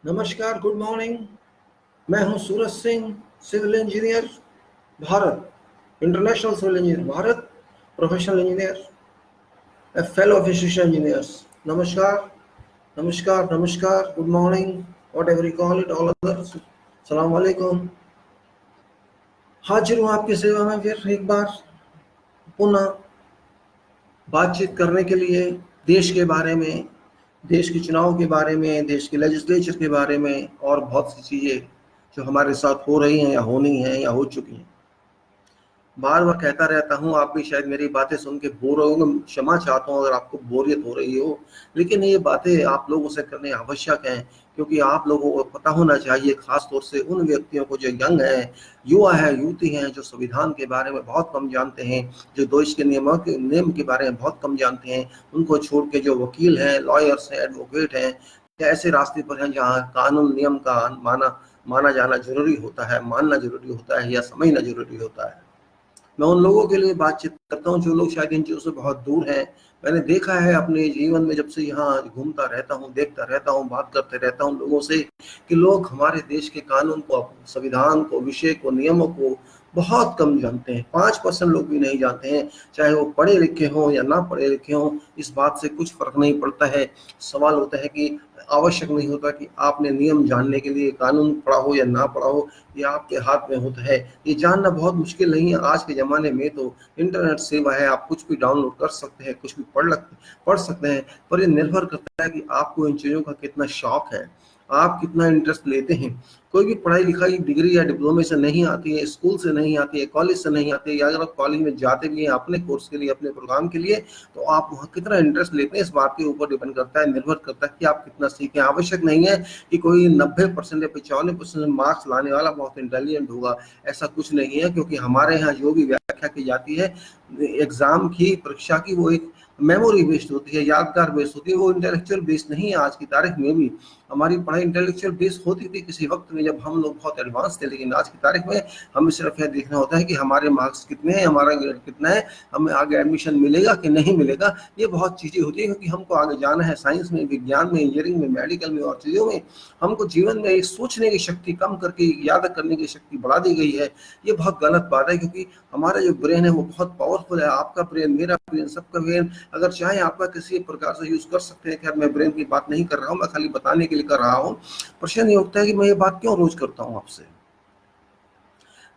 नमस्कार, good morning. मैं हूं Suraj Singh, civil engineer Bharat, international civil engineer Bharat, professional engineer, a fellow of association engineers. नमस्कार, नमस्कार, नमस्कार, good morning, whatever you call it, all others, सलाम वालेकुम। हाजिर हूँ आपकी सेवा में फिर एक बार पुनः बातचीत करने के लिए देश के बारे में, देश के चुनाव के बारे में, देश के लेजिस्लेचर के बारे में और बहुत सी चीज़ें जो हमारे साथ हो रही हैं या होनी हैं या हो चुकी हैं। बार बार कहता रहता हूँ, आप भी शायद मेरी बातें सुन के बोर होंगे, क्षमा चाहता हूँ अगर आपको बोरियत हो रही हो, लेकिन ये बातें आप लोगों से करने आवश्यक हैं, क्योंकि आप लोगों को पता होना चाहिए, खास तौर से उन व्यक्तियों को जो यंग हैं, युवा है, युवती हैं, जो संविधान के बारे में बहुत कम जानते हैं, जो देश के नियम के बारे में बहुत कम जानते हैं, उनको छोड़ के जो वकील हैं, लॉयर्स हैं, एडवोकेट हैं, ऐसे रास्ते पर हैं जहाँ कानून नियम का माना जाना जरूरी होता है, मानना जरूरी होता है या समझना जरूरी होता है। मैं उन लोगों के लिए बातचीत करता हूँ जो लोग शायद इन चीज़ों से बहुत दूर हैं। मैंने देखा है अपने जीवन में, जब से यहाँ घूमता रहता हूँ, देखता रहता हूँ, बात करते रहता हूँ लोगों से, कि लोग हमारे देश के कानून को, संविधान को, विषय को, नियमों को बहुत कम जानते हैं। 5% लोग भी नहीं जानते हैं, चाहे वो पढ़े लिखे हों या ना पढ़े लिखे हों, इस बात से कुछ फर्क नहीं पड़ता है। सवाल होता है कि आवश्यक नहीं होता कि आपने नियम जानने के लिए कानून पढ़ा हो या ना पढ़ा हो, ये आपके हाथ में होता है। ये जानना बहुत मुश्किल नहीं है। आज के ज़माने में तो इंटरनेट सेवा है, आप कुछ भी डाउनलोड कर सकते हैं, कुछ भी पढ़ सकते हैं, पर ये निर्भर करता है कि आपको इन चीज़ों का कितना शौक है, आप कितना इंटरेस्ट लेते हैं। कोई भी पढ़ाई लिखाई डिग्री या डिप्लोमे से नहीं आती है, स्कूल से नहीं आती है, कॉलेज से नहीं आती है, या अगर आप कॉलेज में जाते भी हैं अपने कोर्स के लिए, अपने प्रोग्राम के लिए, तो आप वहाँ कितना इंटरेस्ट लेते हैं, इस बात के ऊपर डिपेंड करता है, निर्भर करता है कि आप कितना सीखें। आवश्यक नहीं है कि कोई 90% या 95% मार्क्स लाने वाला बहुत इंटेलिजेंट होगा, ऐसा कुछ नहीं है, क्योंकि हमारे यहाँ जो भी व्याख्या की जाती है एग्जाम की, परीक्षा की, वो एक मेमोरी बेस्ड होती है, यादगार बेस्ड होती है, वो इंटेलेक्चुअल बेस्ड नहीं है। आज की तारीख में भी हमारी पढ़ाई इंटेलेक्चुअल बेस्ड होती थी किसी वक्त में, जब हम लोग बहुत एडवांस थे, लेकिन आज की तारीख में हमें सिर्फ यह देखना होता है कि हमारे मार्क्स कितने हैं, हमारा ग्रेड कितना है, हमें आगे एडमिशन मिलेगा कि नहीं मिलेगा। ये बहुत चीज़ें होती है, क्योंकि हमको आगे जाना है साइंस में, विज्ञान में, इंजीनियरिंग में, मेडिकल में और चीज़ों में। हमको जीवन में एक सोचने की शक्ति कम करके याद करने की शक्ति बढ़ा दी गई है। ये बहुत गलत बात है, क्योंकि हमारा जो ब्रेन है वो बहुत पावरफुल है। आपका ब्रेन, मेरा ब्रेन, सबका ब्रेन अगर चाहे आपका किसी प्रकार से यूज कर सकते हैं। खैर, मैं ब्रेन की बात नहीं कर रहा हूँ, मैं खाली बताने के लिए कर रहा हूँ। प्रश्न ये उठता है कि मैं ये बात क्यों रोज करता हूँ आपसे।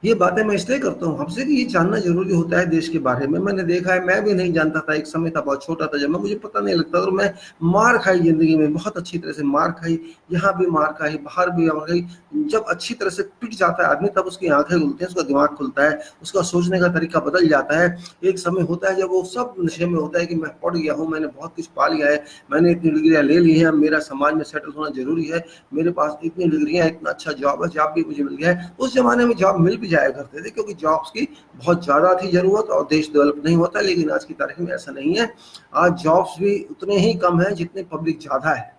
ये बातें मैं इसलिए करता हूँ आपसे कि ये जानना जरूरी होता है देश के बारे में। मैंने देखा है, मैं भी नहीं जानता था, एक समय था, बहुत छोटा था जब मैं, मुझे पता नहीं लगता, और मैं मार खाई जिंदगी में, बहुत अच्छी तरह से मार खाई, यहाँ भी मार खाई, बाहर भी मार खाई। जब अच्छी तरह से पिट जाता है आदमी, तब उसकी आंखें खुलती हैं, उसका दिमाग खुलता है, उसका सोचने का तरीका बदल जाता है। एक समय होता है जब वो सब नशे में होता है कि मैं पढ़ गया हूँ, मैंने बहुत कुछ पा लिया है, मैंने इतनी डिग्रियां ले ली हैं, अब मेरा समाज में सेटल होना जरूरी है, मेरे पास इतनी डिग्रियां, इतना अच्छा जॉब है, जॉब भी मुझे मिल गया है। उस जमाने में जॉब मिल भी जाया करते थे, क्योंकि जॉब्स की बहुत ज़्यादा थी ज़रूरत और देश डेवलप नहीं होता। लेकिन आज की तारीख में ऐसा नहीं है। आज जॉब्स भी उतने ही कम है जितने पब्लिक ज़्यादा है।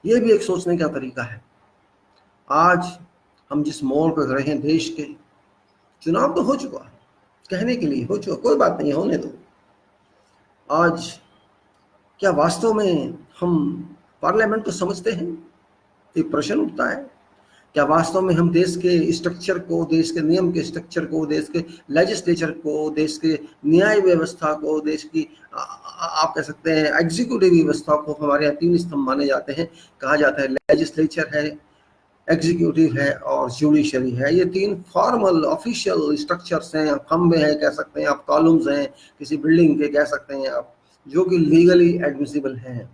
ये भी एक सोचने का तरीका है। आज हम जिस मोड़ पर खड़े हैं, देश के चुनाव तो हो चुका है, कहने के लिए हो चुका, कोई बात नहीं, होने दो। आज क्या वास्तव में हम पार्लियामेंट को समझते हैं? एक प्रश्न उठता है। क्या वास्तव में हम देश के स्ट्रक्चर को, देश के नियम के स्ट्रक्चर को, देश के लेजिस्लेचर को, देश के न्याय व्यवस्था को, देश की आप कह सकते हैं एग्जीक्यूटिव व्यवस्था को, हमारे यहाँ 3 स्तंभ माने जाते हैं। कहा जाता है लेजिस्लेचर है, एग्जीक्यूटिव है और जुडिशरी है। ये 3 फॉर्मल ऑफिशियल स्ट्रक्चर्स हैं, खंबे हैं कह सकते हैं आप, कॉलम्स हैं किसी बिल्डिंग के कह सकते हैं आप, जो कि लीगली एडमिसिबल हैं।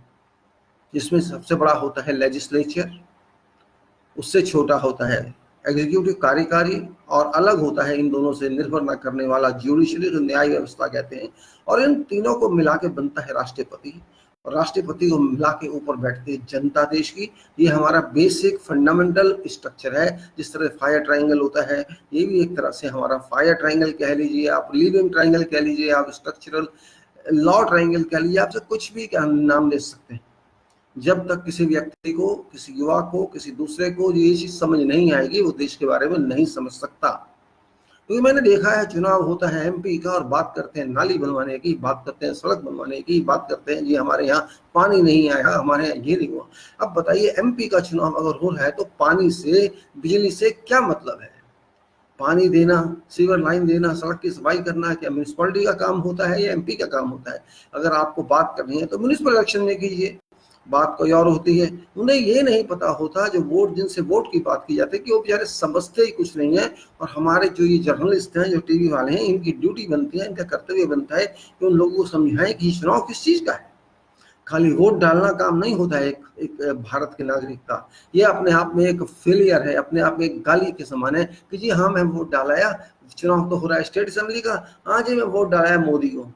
जिसमें सबसे बड़ा होता है लेजिस्लेचर, उससे छोटा होता है एग्जीक्यूटिव, कार्यकारी, और अलग होता है इन दोनों से निर्भर न करने वाला जुडिशरी, जो न्याय व्यवस्था कहते हैं। और इन तीनों को मिला के बनता है राष्ट्रपति, और राष्ट्रपति को मिला के ऊपर बैठती है जनता देश की। ये हमारा बेसिक फंडामेंटल स्ट्रक्चर है। जिस तरह फायर ट्राइंगल होता है, ये भी एक तरह से हमारा फायर ट्राइंगल कह लीजिए आप, लिविंग ट्राइंगल कह लीजिए आप, स्ट्रक्चरल लॉ ट्राइंगल कह लीजिए, आपसे कुछ भी क्या नाम ले सकते हैं। जब तक किसी व्यक्ति को, किसी युवा को, किसी दूसरे को ये चीज समझ नहीं आएगी, वो देश के बारे में नहीं समझ सकता। क्योंकि मैंने देखा है चुनाव होता है एमपी का और बात करते हैं नाली बनवाने की, बात करते हैं सड़क बनवाने की, बात करते हैं जी हमारे यहाँ पानी नहीं आया, हमारे यहाँ ये नहीं हुआ। अब बताइए एमपी का चुनाव अगर हो रहा है तो पानी से, बिजली से क्या मतलब है? पानी देना, सीवर लाइन देना, सड़क की सफाई करना क्या म्यूनिसिपैलिटी का काम होता है या एमपी का काम होता है? अगर आपको बात करनी है तो म्यूनिसिपल इलेक्शन में कीजिए, बात कोई और होती है। उन्हें ये नहीं पता होता जो वोट, जिनसे वोट की बात की जाती है, कि वो बेचारे समझते ही कुछ नहीं है। और हमारे जो ये जर्नलिस्ट हैं, जो टीवी वाले हैं, इनकी ड्यूटी बनती है, इनका कर्तव्य बनता है कि उन लोगों को समझाएं कि चुनाव किस चीज का है। खाली वोट डालना काम नहीं होता है एक भारत के नागरिक का। ये अपने आप में एक फेलियर है, अपने आप में एक गाली के समान है कि जी हाँ मैं वोट डालाया, चुनाव तो हो रहा है स्टेट असेंबली का, हाँ जी मैं वोट डालाया मोदी को,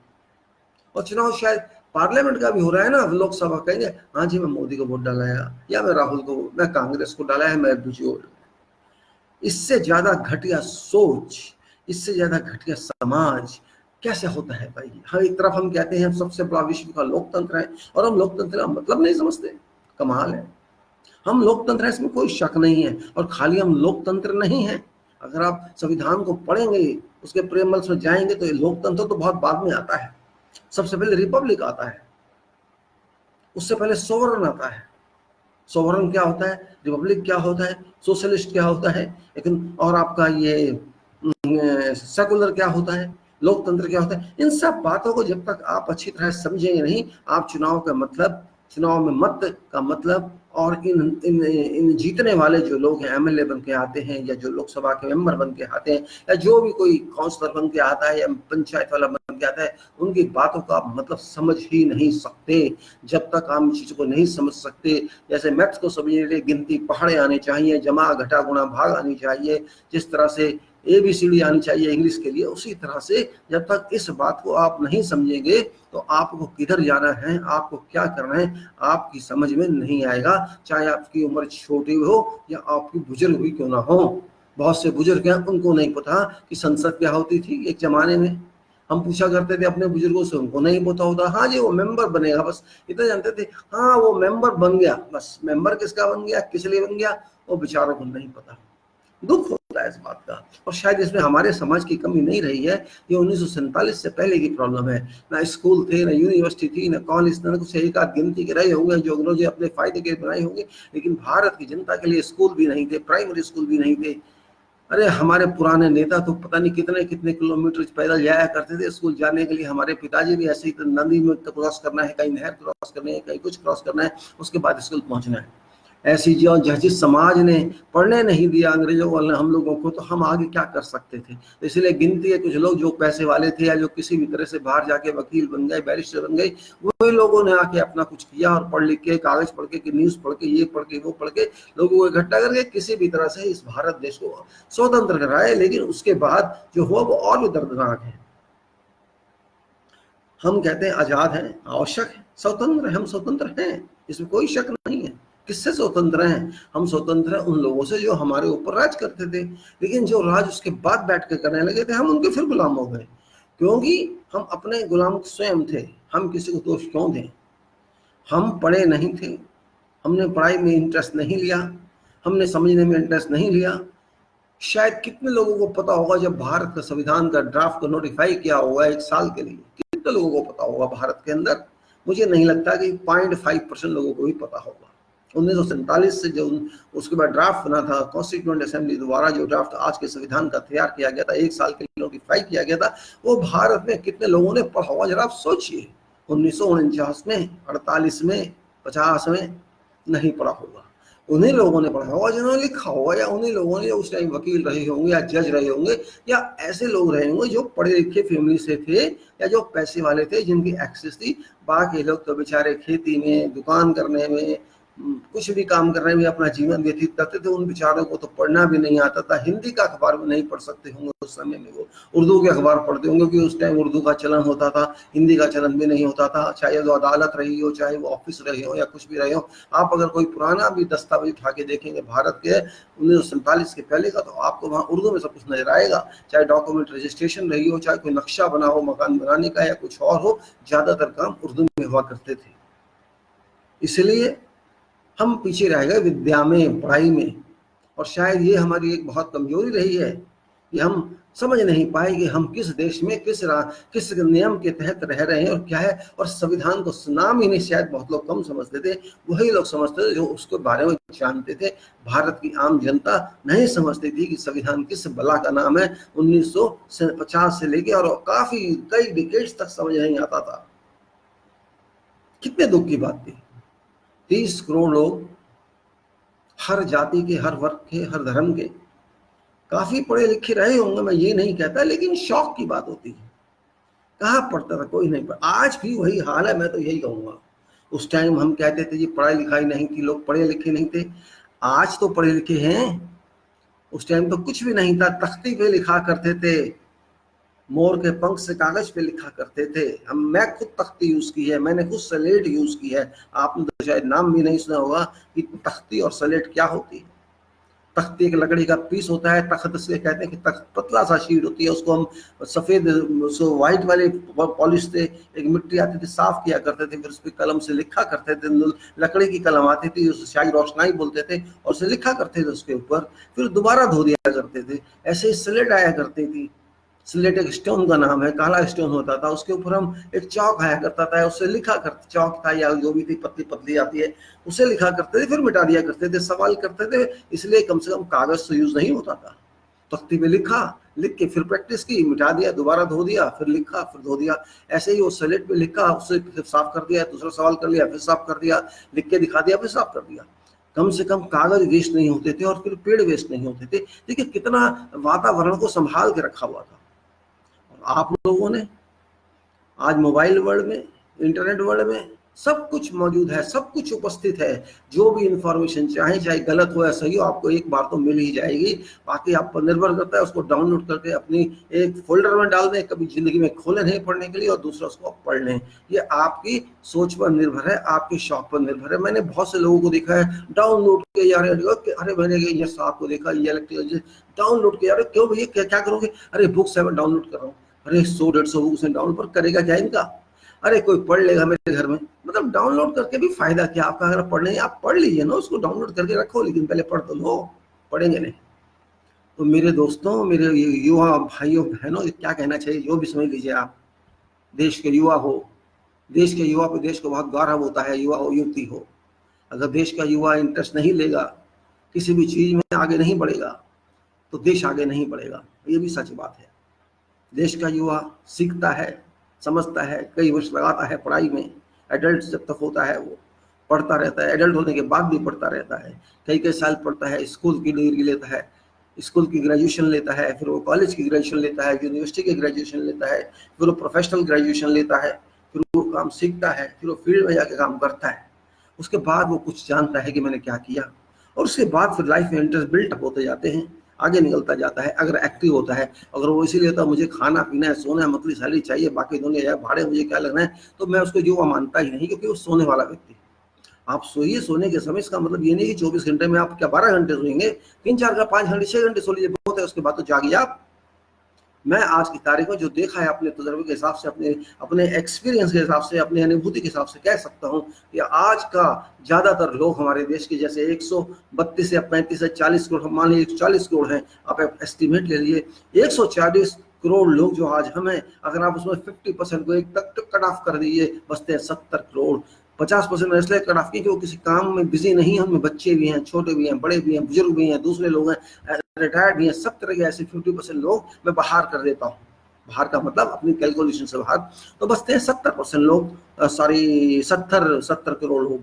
और चुनाव शायद पार्लियामेंट का भी हो रहा है ना, लोकसभा कहेंगे हाँ जी मैं मोदी को वोट डालाया, या मैं राहुल को, मैं कांग्रेस को डालाया, मैं बीजेपी। इससे ज्यादा घटिया सोच, इससे ज्यादा घटिया समाज कैसे होता है भाई? हर एक तरफ हम कहते हैं सबसे बड़ा विश्व का लोकतंत्र है, और हम लोकतंत्र का मतलब नहीं समझते। कमाल है। हम लोकतंत्र है, इसमें कोई शक नहीं है। और खाली हम लोकतंत्र नहीं है, अगर आप संविधान को पढ़ेंगे, उसके प्रेमल्स में जाएंगे, तो ये लोकतंत्र तो बहुत बाद में आता है। सबसे पहले रिपब्लिक आता है, उससे पहले सोवरन आता है। सोवरन क्या होता है, रिपब्लिक क्या होता है, सोशलिस्ट क्या होता है, लेकिन और आपका ये सेकुलर क्या होता है, लोकतंत्र क्या होता है, इन सब बातों को जब तक आप अच्छी तरह समझेंगे नहीं, आप चुनाव का मतलब, चुनाव में मत का मतलब, और इन इन इन जीतने वाले जो लोग हैं, एमएलए बन के आते हैं, या जो लोकसभा के मेंबर बन के आते हैं, या जो भी कोई काउंसलर बन के आता है, या पंचायत वाला बन के आता है, उनकी बातों का आप मतलब समझ ही नहीं सकते जब तक आप इन चीजों को नहीं समझ सकते। जैसे मैथ्स को समझने के लिए गिनती पहाड़े आने चाहिए, जमा घटा गुणा भाग आनी चाहिए, जिस तरह से ABCD आनी चाहिए इंग्लिश के लिए, उसी तरह से जब तक इस बात को आप नहीं समझेंगे तो आपको किधर जाना है, आपको क्या करना है, आपकी समझ में नहीं आएगा। चाहे आपकी उम्र छोटी हो या आपकी बुजुर्ग भी क्यों ना हो। बहुत से बुजुर्ग हैं, उनको नहीं पता कि संसद क्या होती थी एक जमाने में। हम पूछा करते थे अपने बुजुर्गों से, उनको नहीं पता होता। हाँ जी वो मेंबर बनेगा, बस इतना जानते थे। हाँ वो मेंबर बन गया, बस मेंबर किसका बन गया, किस लिए बन गया, वो बेचारों को नहीं पता। दुख होता है इस बात का। और शायद इसमें हमारे समाज की कमी नहीं रही है, ये 1947 से पहले की प्रॉब्लम है। ना स्कूल थे, ना यूनिवर्सिटी थी, ना कॉलेज, ना कुछ एक आध गिनती के रहे होंगे जो अंग्रेजों अपने फायदे के बनाए होंगे, लेकिन भारत की जनता के लिए स्कूल भी नहीं थे, प्राइमरी स्कूल भी नहीं थे। अरे हमारे पुराने नेता तो पता नहीं कितने कितने किलोमीटर पैदल जाया करते थे स्कूल जाने के लिए। हमारे पिताजी भी ऐसे ही, तो नदी में क्रॉस करना है, कहीं नहर क्रॉस करनी है, कहीं कुछ क्रॉस करना है, उसके बाद स्कूल पहुंचना है। ऐसी जो जिस समाज ने पढ़ने नहीं दिया अंग्रेजों वाले हम लोगों को, तो हम आगे क्या कर सकते थे? तो इसलिए गिनती है कुछ लोग जो पैसे वाले थे, या जो किसी भी तरह से बाहर जाके वकील बन गए, बैरिस्टर बन गए, वही लोगों ने आके अपना कुछ किया, और पढ़ लिख के, कागज पढ़ के, न्यूज पढ़ के, ये पढ़ के, वो पढ़ के, लोगों को इकट्ठा करके किसी भी तरह से इस भारत देश को स्वतंत्र कराए। लेकिन उसके बाद जो हुआ वो और भी दर्दनाक है। हम कहते हैं आजाद हैं, आवश्यक है, स्वतंत्र है, हम स्वतंत्र हैं, इसमें कोई शक नहीं है। किससे स्वतंत्र हैं? हम स्वतंत्र हैं उन लोगों से जो हमारे ऊपर राज करते थे, लेकिन जो राज उसके बाद बैठ कर करने लगे थे, हम उनके फिर गुलाम हो गए, क्योंकि हम अपने गुलाम स्वयं थे। हम किसी को दोष क्यों दें? हम पढ़े नहीं थे, हमने पढ़ाई में इंटरेस्ट नहीं लिया, हमने समझने में इंटरेस्ट नहीं लिया। शायद कितने लोगों को पता होगा जब भारत का संविधान का ड्राफ्ट को नोटिफाई किया होगा 1 साल के लिए, कितने लोगों को पता होगा भारत के अंदर? मुझे नहीं लगता कि 0.5% लोगों को भी पता होगा। 1947 से जो उसके बाद ड्राफ्ट बना था, कॉन्स्टिट्यूएंट असेंबली द्वारा जो ड्राफ्ट आज के संविधान का तैयार किया गया था, 1 साल के लिए नोटिफाई किया गया था, वो भारत में कितने लोगों ने पढ़ा होगा? जरा आप सोचिए। 1949 में, 48 में, 50 में नहीं पढ़ा होगा। उन्हीं लोगों ने पढ़ा होगा जिन्होंने लिखा होगा, या उन्हीं लोगों ने उस टाइम वकील रहे होंगे, या जज रहे होंगे, या ऐसे लोग रहे होंगे जो पढ़े लिखे फैमिली से थे, या जो पैसे वाले थे, जिनकी एक्सेस थी। बाकी लोग तो बेचारे खेती में, दुकान करने में, कुछ भी काम करने में अपना जीवन व्यतीत करते थे। उन बेचारों को तो पढ़ना भी नहीं आता था, हिंदी का अखबार भी नहीं पढ़ सकते होंगे उस समय में, वो उर्दू के अखबार पढ़ते होंगे, क्योंकि उस टाइम उर्दू का चलन होता था, हिंदी का चलन भी नहीं होता था। चाहे वो अदालत रही हो, चाहे वो ऑफिस रहे हो, या कुछ भी रहे हो, आप अगर कोई पुराना भी दस्तावेज उठा के देखेंगे भारत के 1947 के पहले का, तो आपको वहाँ उर्दू में सब कुछ नजर आएगा। चाहे डॉक्यूमेंट रजिस्ट्रेशन रही हो, चाहे कोई नक्शा बना हो मकान बनाने का, या कुछ और हो, ज्यादातर काम उर्दू में हुआ करते थे। इसलिए हम पीछे रह गए विद्या में, पढ़ाई में। और शायद ये हमारी एक बहुत कमजोरी रही है ये हम समझ नहीं पाए कि हम किस देश में किस नियम के तहत रह रहे हैं और क्या है। और संविधान को नाम ही नहीं, शायद बहुत लोग कम समझते थे, वही लोग समझते थे जो उसके बारे में जानते थे। भारत की आम जनता नहीं समझती थी कि संविधान किस बला का नाम है। 1950 से लेके और काफी कई डिकेड्स तक समझ नहीं आता था। कितने दुख की बात थी। 30 करोड़ लोग, हर जाति के, हर वर्ग के, हर धर्म के, काफी पढ़े लिखे रहे होंगे, मैं ये नहीं कहता, लेकिन शौक की बात होती है। कहाँ पढ़ता था, कोई नहीं पढ़ा। आज भी वही हाल है, मैं तो यही कहूंगा। उस टाइम हम कहते थे जी पढ़ाई लिखाई नहीं थी, लोग पढ़े लिखे नहीं थे। आज तो पढ़े लिखे हैं। उस टाइम तो कुछ भी नहीं था, तख्ती पे लिखा करते थे, मोर के पंख से कागज पे लिखा करते थे। मैं खुद तख्ती यूज की है, मैंने खुद स्लेट यूज की है। आपने तो शायद नाम भी नहीं सुना होगा कि तख्ती और स्लेट क्या होती है। तख्ती एक लकड़ी का पीस होता है, तख्त से कहते हैं कि तख्त पतला सा शीट होती है, उसको हम सफेद व्हाइट वाले पॉलिश से, एक मिट्टी आती थी, साफ किया करते थे, फिर उस पर कलम से लिखा करते थे। लकड़ी की कलम आती थी, उसे शाही रोशनाई बोलते थे, और उसे लिखा करते थे उसके ऊपर, फिर दोबारा धो दिया करते थे। ऐसे ही स्लेट आया करती थी। स्लेट एक स्टोन का नाम है, काला स्टोन होता था, उसके ऊपर हम एक चौक आया करता था, उससे लिखा करते, चौक था या जो भी थी, पतली पतली आती है, उसे लिखा करते थे, फिर मिटा दिया करते थे, सवाल करते थे। इसलिए कम से कम कागज तो यूज नहीं होता था। तख्ती पे लिखा, लिख के फिर प्रैक्टिस की, मिटा दिया, दोबारा धो दिया, फिर लिखा, फिर धो दिया। ऐसे ही वो स्लेट पे लिखा, उससे फिर साफ कर दिया, दूसरा सवाल कर लिया, फिर साफ कर दिया, लिख के दिखा दिया, फिर साफ कर दिया। कम से कम कागज वेस्ट नहीं होते थे, और फिर पेड़ वेस्ट नहीं होते थे। देखिए कितना वातावरण को संभाल के रखा हुआ था। आप लोगों ने आज मोबाइल वर्ल्ड में, इंटरनेट वर्ल्ड में सब कुछ मौजूद है, सब कुछ उपस्थित है। जो भी इंफॉर्मेशन चाहे गलत हो या सही हो, आपको एक बार तो मिल ही जाएगी। बाकी आप पर निर्भर करता है उसको डाउनलोड करके अपनी एक फोल्डर में डाल दें, कभी जिंदगी में खोले नहीं पढ़ने के लिए, और दूसरा उसको आप पढ़ लें। ये आपकी सोच पर निर्भर है, आपके शौक पर निर्भर है। मैंने बहुत से लोगों को देखा है डाउनलोड के, यार अरे मैंने ये साहब को देखा, ये इलेक्ट्रिक डाउनलोड के, अरे क्यों भैया क्या करोगे, अरे बुक्स है मैं डाउनलोड कर रहा हूँ। अरे 100-150 बुक्स डाउनलोड पर करेगा क्या इनका, अरे कोई पढ़ लेगा मेरे घर में। मतलब डाउनलोड करके भी फायदा क्या आपका, अगर पढ़ने आप पढ़ लीजिए ना, उसको डाउनलोड करके रखो, लेकिन पहले पढ़ तो लो, पढ़ेंगे नहीं। तो मेरे दोस्तों, मेरे युवा भाइयों बहनों, क्या कहना चाहिए, जो भी समझ लीजिए आप, देश के युवा हो, देश के युवा पे देश को बहुत गौरव होता है, युवा हो युवती हो। अगर देश का युवा इंटरेस्ट नहीं लेगा, किसी भी चीज में आगे नहीं बढ़ेगा, तो देश आगे नहीं बढ़ेगा। ये भी सच बात है। देश का युवा सीखता है, समझता है, कई वर्ष लगाता है पढ़ाई में। एडल्ट जब तक होता है वो पढ़ता रहता है, एडल्ट होने के बाद भी पढ़ता रहता है, कई कई साल पढ़ता है, स्कूल की डिग्री लेता है, स्कूल की ग्रेजुएशन लेता है, फिर वो कॉलेज की ग्रेजुएशन लेता है, यूनिवर्सिटी की ग्रेजुएशन लेता है, फिर वो प्रोफेशनल ग्रेजुएशन लेता है, फिर वो काम सीखता है, फिर वो फील्ड में जाके काम करता है। उसके बाद वो कुछ जानता है कि मैंने क्या किया, और उसके बाद फिर लाइफ में इंटरेस्ट बिल्ट होते जाते हैं, आगे निकलता जाता है। अगर एक्टिव होता है, अगर वो इसीलिए होता है मुझे खाना पीना है, सोना है, मतली सैलरी चाहिए, बाकी दुनिया जाए भाड़े, मुझे क्या लगना है, तो मैं उसको युवा मानता ही नहीं, क्योंकि वो सोने वाला व्यक्ति। आप सोइए, सोने के समय, इसका मतलब ये नहीं कि 24 घंटे में आप क्या 12 घंटे सोएंगे, 3-4 का 5 घंटे 6 घंटे सो लीजिए, बहुत है, उसके बाद तो जागिए आप। मैं आज की तारीख में जो देखा है, अपने तजुर्बे के हिसाब से, अपने एक्सपीरियंस के हिसाब से, अपनी अनुभूति के हिसाब से कह सकता हूँ कि आज का ज्यादातर लोग हमारे देश के, जैसे 132 या 35 या 40 करोड़, हम मान लीजिए 140 करोड़ हैं, आप एस्टिमेट ले लीजिए, 140 करोड़ लोग जो आज हम हैं, अगर आप उसमें 50% को एक तक कट ऑफ कर दीजिए, बचते हैं 70 करोड़। 50% इसलिए कट ऑफ की कि वो किसी काम में बिजी नहीं है, उनमें बच्चे भी हैं, छोटे भी हैं, बड़े भी हैं, बुजुर्ग भी हैं, दूसरे लोग हैं, रिटायर्ड भी हैं, सब तरह के ऐसे 50% लोग मैं बाहर कर देता हूँ। बाहर का मतलब अपनी कैलकुलेशन से बाहर, तो बचते हैं 70% लोग, सॉरी 70 करोड़ लोग।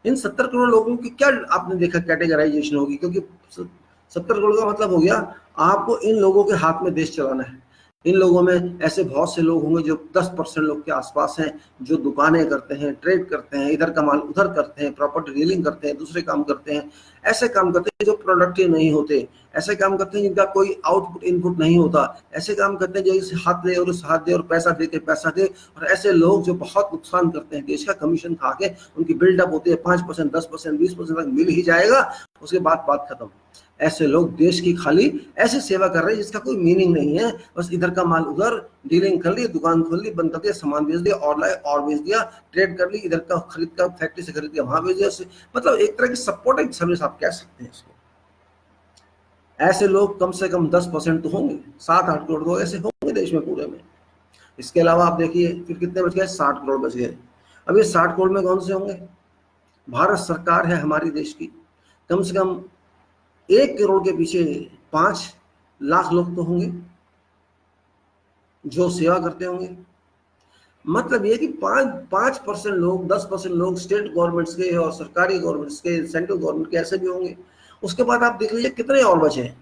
इन 70 करोड़ लोगों की क्या आपने देखा कैटेगराइजेशन होगी, क्योंकि 70 करोड़ का मतलब हो गया आपको इन लोगों के हाथ में देश चलाना है। इन लोगों में ऐसे बहुत से लोग होंगे जो 10% लोग के आसपास हैं, जो दुकानें करते हैं, ट्रेड करते हैं, इधर का माल उधर करते हैं, प्रॉपर्टी डीलिंग करते हैं, दूसरे काम करते हैं, ऐसे काम करते हैं जो प्रोडक्टिव नहीं होते, ऐसे काम करते हैं जिनका कोई आउटपुट इनपुट नहीं होता, ऐसे काम करते हैं जो इस हाथ ले और उस हाथ दे और पैसा दे के पैसा दे, और ऐसे लोग जो बहुत नुकसान करते हैं देश का, कमीशन खा के उनकी बिल्डअप होती है 5%, 10%, 20% तक मिल ही जाएगा, उसके बाद बात खत्म। ऐसे लोग देश की खाली ऐसे सेवा कर रहे हैं जिसका कोई मीनिंग नहीं है, बस इधर का माल उधर डीलिंग कर ली, दुकान खोल ली, बंद कर दिया, सामान बेच दिया, और लाए और बेच दिया, ट्रेड कर ली, इधर का खरीद का फैक्ट्री से खरीद दिया वहां बेच दिया, मतलब एक तरह की सपोर्टिंग सर्विस आप कह सकते हैं इसको। ऐसे लोग कम से कम 10% तो होंगे, 7-8 करोड़ लोग ऐसे होंगे देश में पूरे में। इसके अलावा आप देखिए फिर कितने बच गए, 60 करोड़ बच गए। अब ये 60 करोड़ में कौन से होंगे? भारत सरकार है हमारी देश की, कम से कम 1 करोड़ के पीछे 5 लाख लोग तो होंगे जो सेवा करते होंगे। मतलब ये कि 5% लोग, 10% लोग स्टेट गवर्नमेंट्स के और सरकारी गवर्नमेंट्स के, सेंट्रल गवर्नमेंट के ऐसे भी होंगे। उसके बाद आप देख लीजिए कितने और बचे हैं,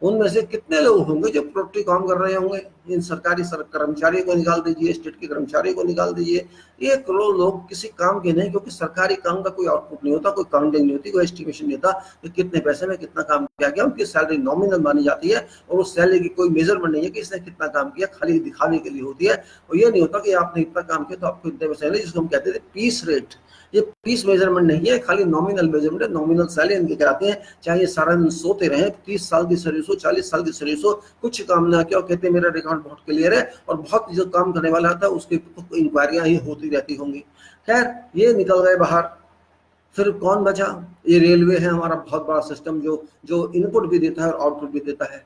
उनमें से कितने लोग होंगे जो प्रोडक्टिव काम कर रहे होंगे। इन सरकारी कर्मचारी को निकाल दीजिए, स्टेट के कर्मचारी को निकाल दीजिए, 1 करोड़ लोग किसी काम के नहीं, क्योंकि सरकारी काम का कोई आउटपुट नहीं होता, कोई काउंटिंग नहीं होती, कोई एस्टिमेशन नहीं होता कि कितने पैसे में कितना काम किया गया। उनकी सैलरी नॉमिनल मानी जाती है और उस सैलरी की कोई मेजरमेंट नहीं है कि इसने कितना काम किया, खाली दिखाने के लिए होती है। और ये नहीं होता कि आपने इतना काम किया तो आपको इतने पैसे, जिसको हम कहते थे पीस रेट। ये पीस मेजरमेंट नहीं है, खाली नॉमिनल मेजरमेंट है, नॉमिनल सैलरी इनके कराते हैं। चाहे ये सारा दिन सोते रहे, 30 साल की सर्विस हो, 40 साल की सर्विस हो, कुछ काम ना किया, कहते हैं मेरा रिकॉर्ड बहुत क्लियर है, और बहुत जो काम करने वाला था उसके इंक्वायरियां ही होती रहती होंगी। खैर ये निकल गए बाहर। फिर कौन बचा? ये रेलवे है हमारा बहुत बड़ा सिस्टम, जो जो इनपुट भी देता है और आउटपुट भी देता है,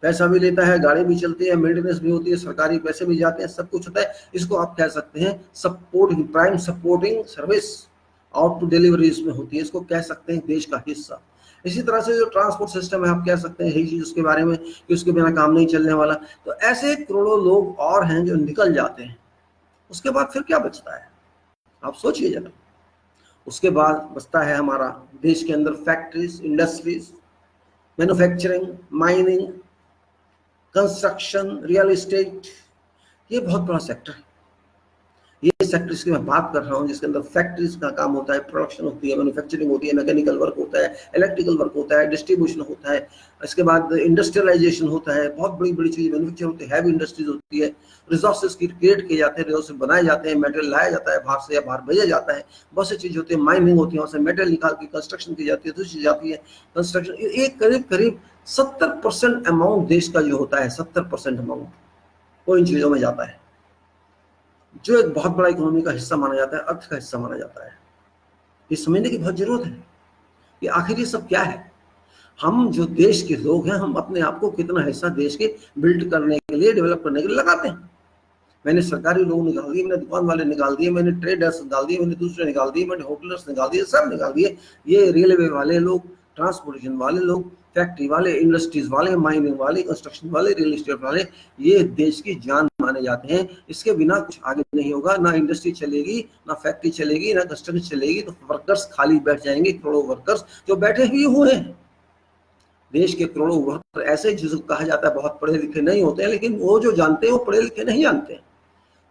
पैसा भी लेता है, गाड़ी भी चलती है, मेंटेनेंस भी होती है, सरकारी पैसे भी जाते हैं, सब कुछ होता है। इसको आप कह सकते हैं supporting, prime supporting service out to delivery इसमें होती है, इसको कह सकते हैं देश का हिस्सा। इसी तरह से जो ट्रांसपोर्ट सिस्टम है, आप कह सकते हैं यही चीज उसके बारे में कि उसके बिना काम नहीं चलने वाला। तो ऐसे करोड़ों लोग और हैं जो निकल जाते हैं। उसके बाद फिर क्या बचता है, आप सोचिए जरा। उसके बाद बचता है हमारा देश के अंदर factories, industries, manufacturing, mining, construction, real estate. ये बहुत बड़ा सेक्टर है। ये सेक्टर्स की मैं बात कर रहा हूँ जिसके अंदर फैक्ट्रीज का काम होता है, प्रोडक्शन होती है, मैन्युफैक्चरिंग होती है, मैकेनिकल वर्क होता है, इलेक्ट्रिकल वर्क होता है, डिस्ट्रीब्यूशन होता है, इसके बाद इंडस्ट्रियलाइजेशन होता है, बहुत बड़ी बड़ी चीज मैन्युफैक्चर होती है, हैवी इंडस्ट्रीज होती है, रिसोर्सेज क्रिएट किए जाते हैं, रिसोर्सेज बनाए जाते हैं, मटेरियल लाया जाता है बाहर से या बाहर भेजा जाता है, बहुत सी चीज होती है, माइनिंग होती है, वहाँ से मटेरियल निकाल के कंस्ट्रक्शन की जाती है, दूसरी चीज जाती है कंस्ट्रक्शन। एक करीब करीब 70% अमाउंट देश का जो होता है, 70% अमाउंट वो इन चीजों में जाता है, जो एक बहुत बड़ा इकोनॉमी का हिस्सा माना जाता है, अर्थ का हिस्सा माना जाता है। ये समझने की बहुत जरूरत है कि आखिर ये सब क्या है। हम जो देश के लोग हैं, हम अपने आप को कितना हिस्सा देश के बिल्ड करने के लिए, डेवलप करने के लिए लगाते हैं। मैंने सरकारी लोग निकाल दिए, मैंने दुकान वाले निकाल दिए, मैंने ट्रेडर्स निकाल दिए, मैंने दूसरे निकाल दिए, मैंने होटलर्स निकाल दिए, सब निकाल दिए। ये रेलवे वाले लोग, ट्रांसपोर्टेशन वाले लोग, फैक्ट्री वाले, इंडस्ट्रीज वाले, माइनिंग वाले, कंस्ट्रक्शन वाले, रियल एस्टेट वाले, ये देश की जान माने जाते हैं। इसके बिना कुछ आगे नहीं होगा, ना इंडस्ट्री चलेगी, ना फैक्ट्री चलेगी, ना कंस्ट्रक्शन चलेगी। तो वर्कर्स खाली बैठ जाएंगे, करोड़ों वर्कर्स जो बैठे ही हुए हैं। देश के करोड़ों वर्कर ऐसे जिसको कहा जाता है बहुत पढ़े लिखे नहीं होते हैं, लेकिन वो जो जानते हैं वो पढ़े लिखे नहीं जानते हैं।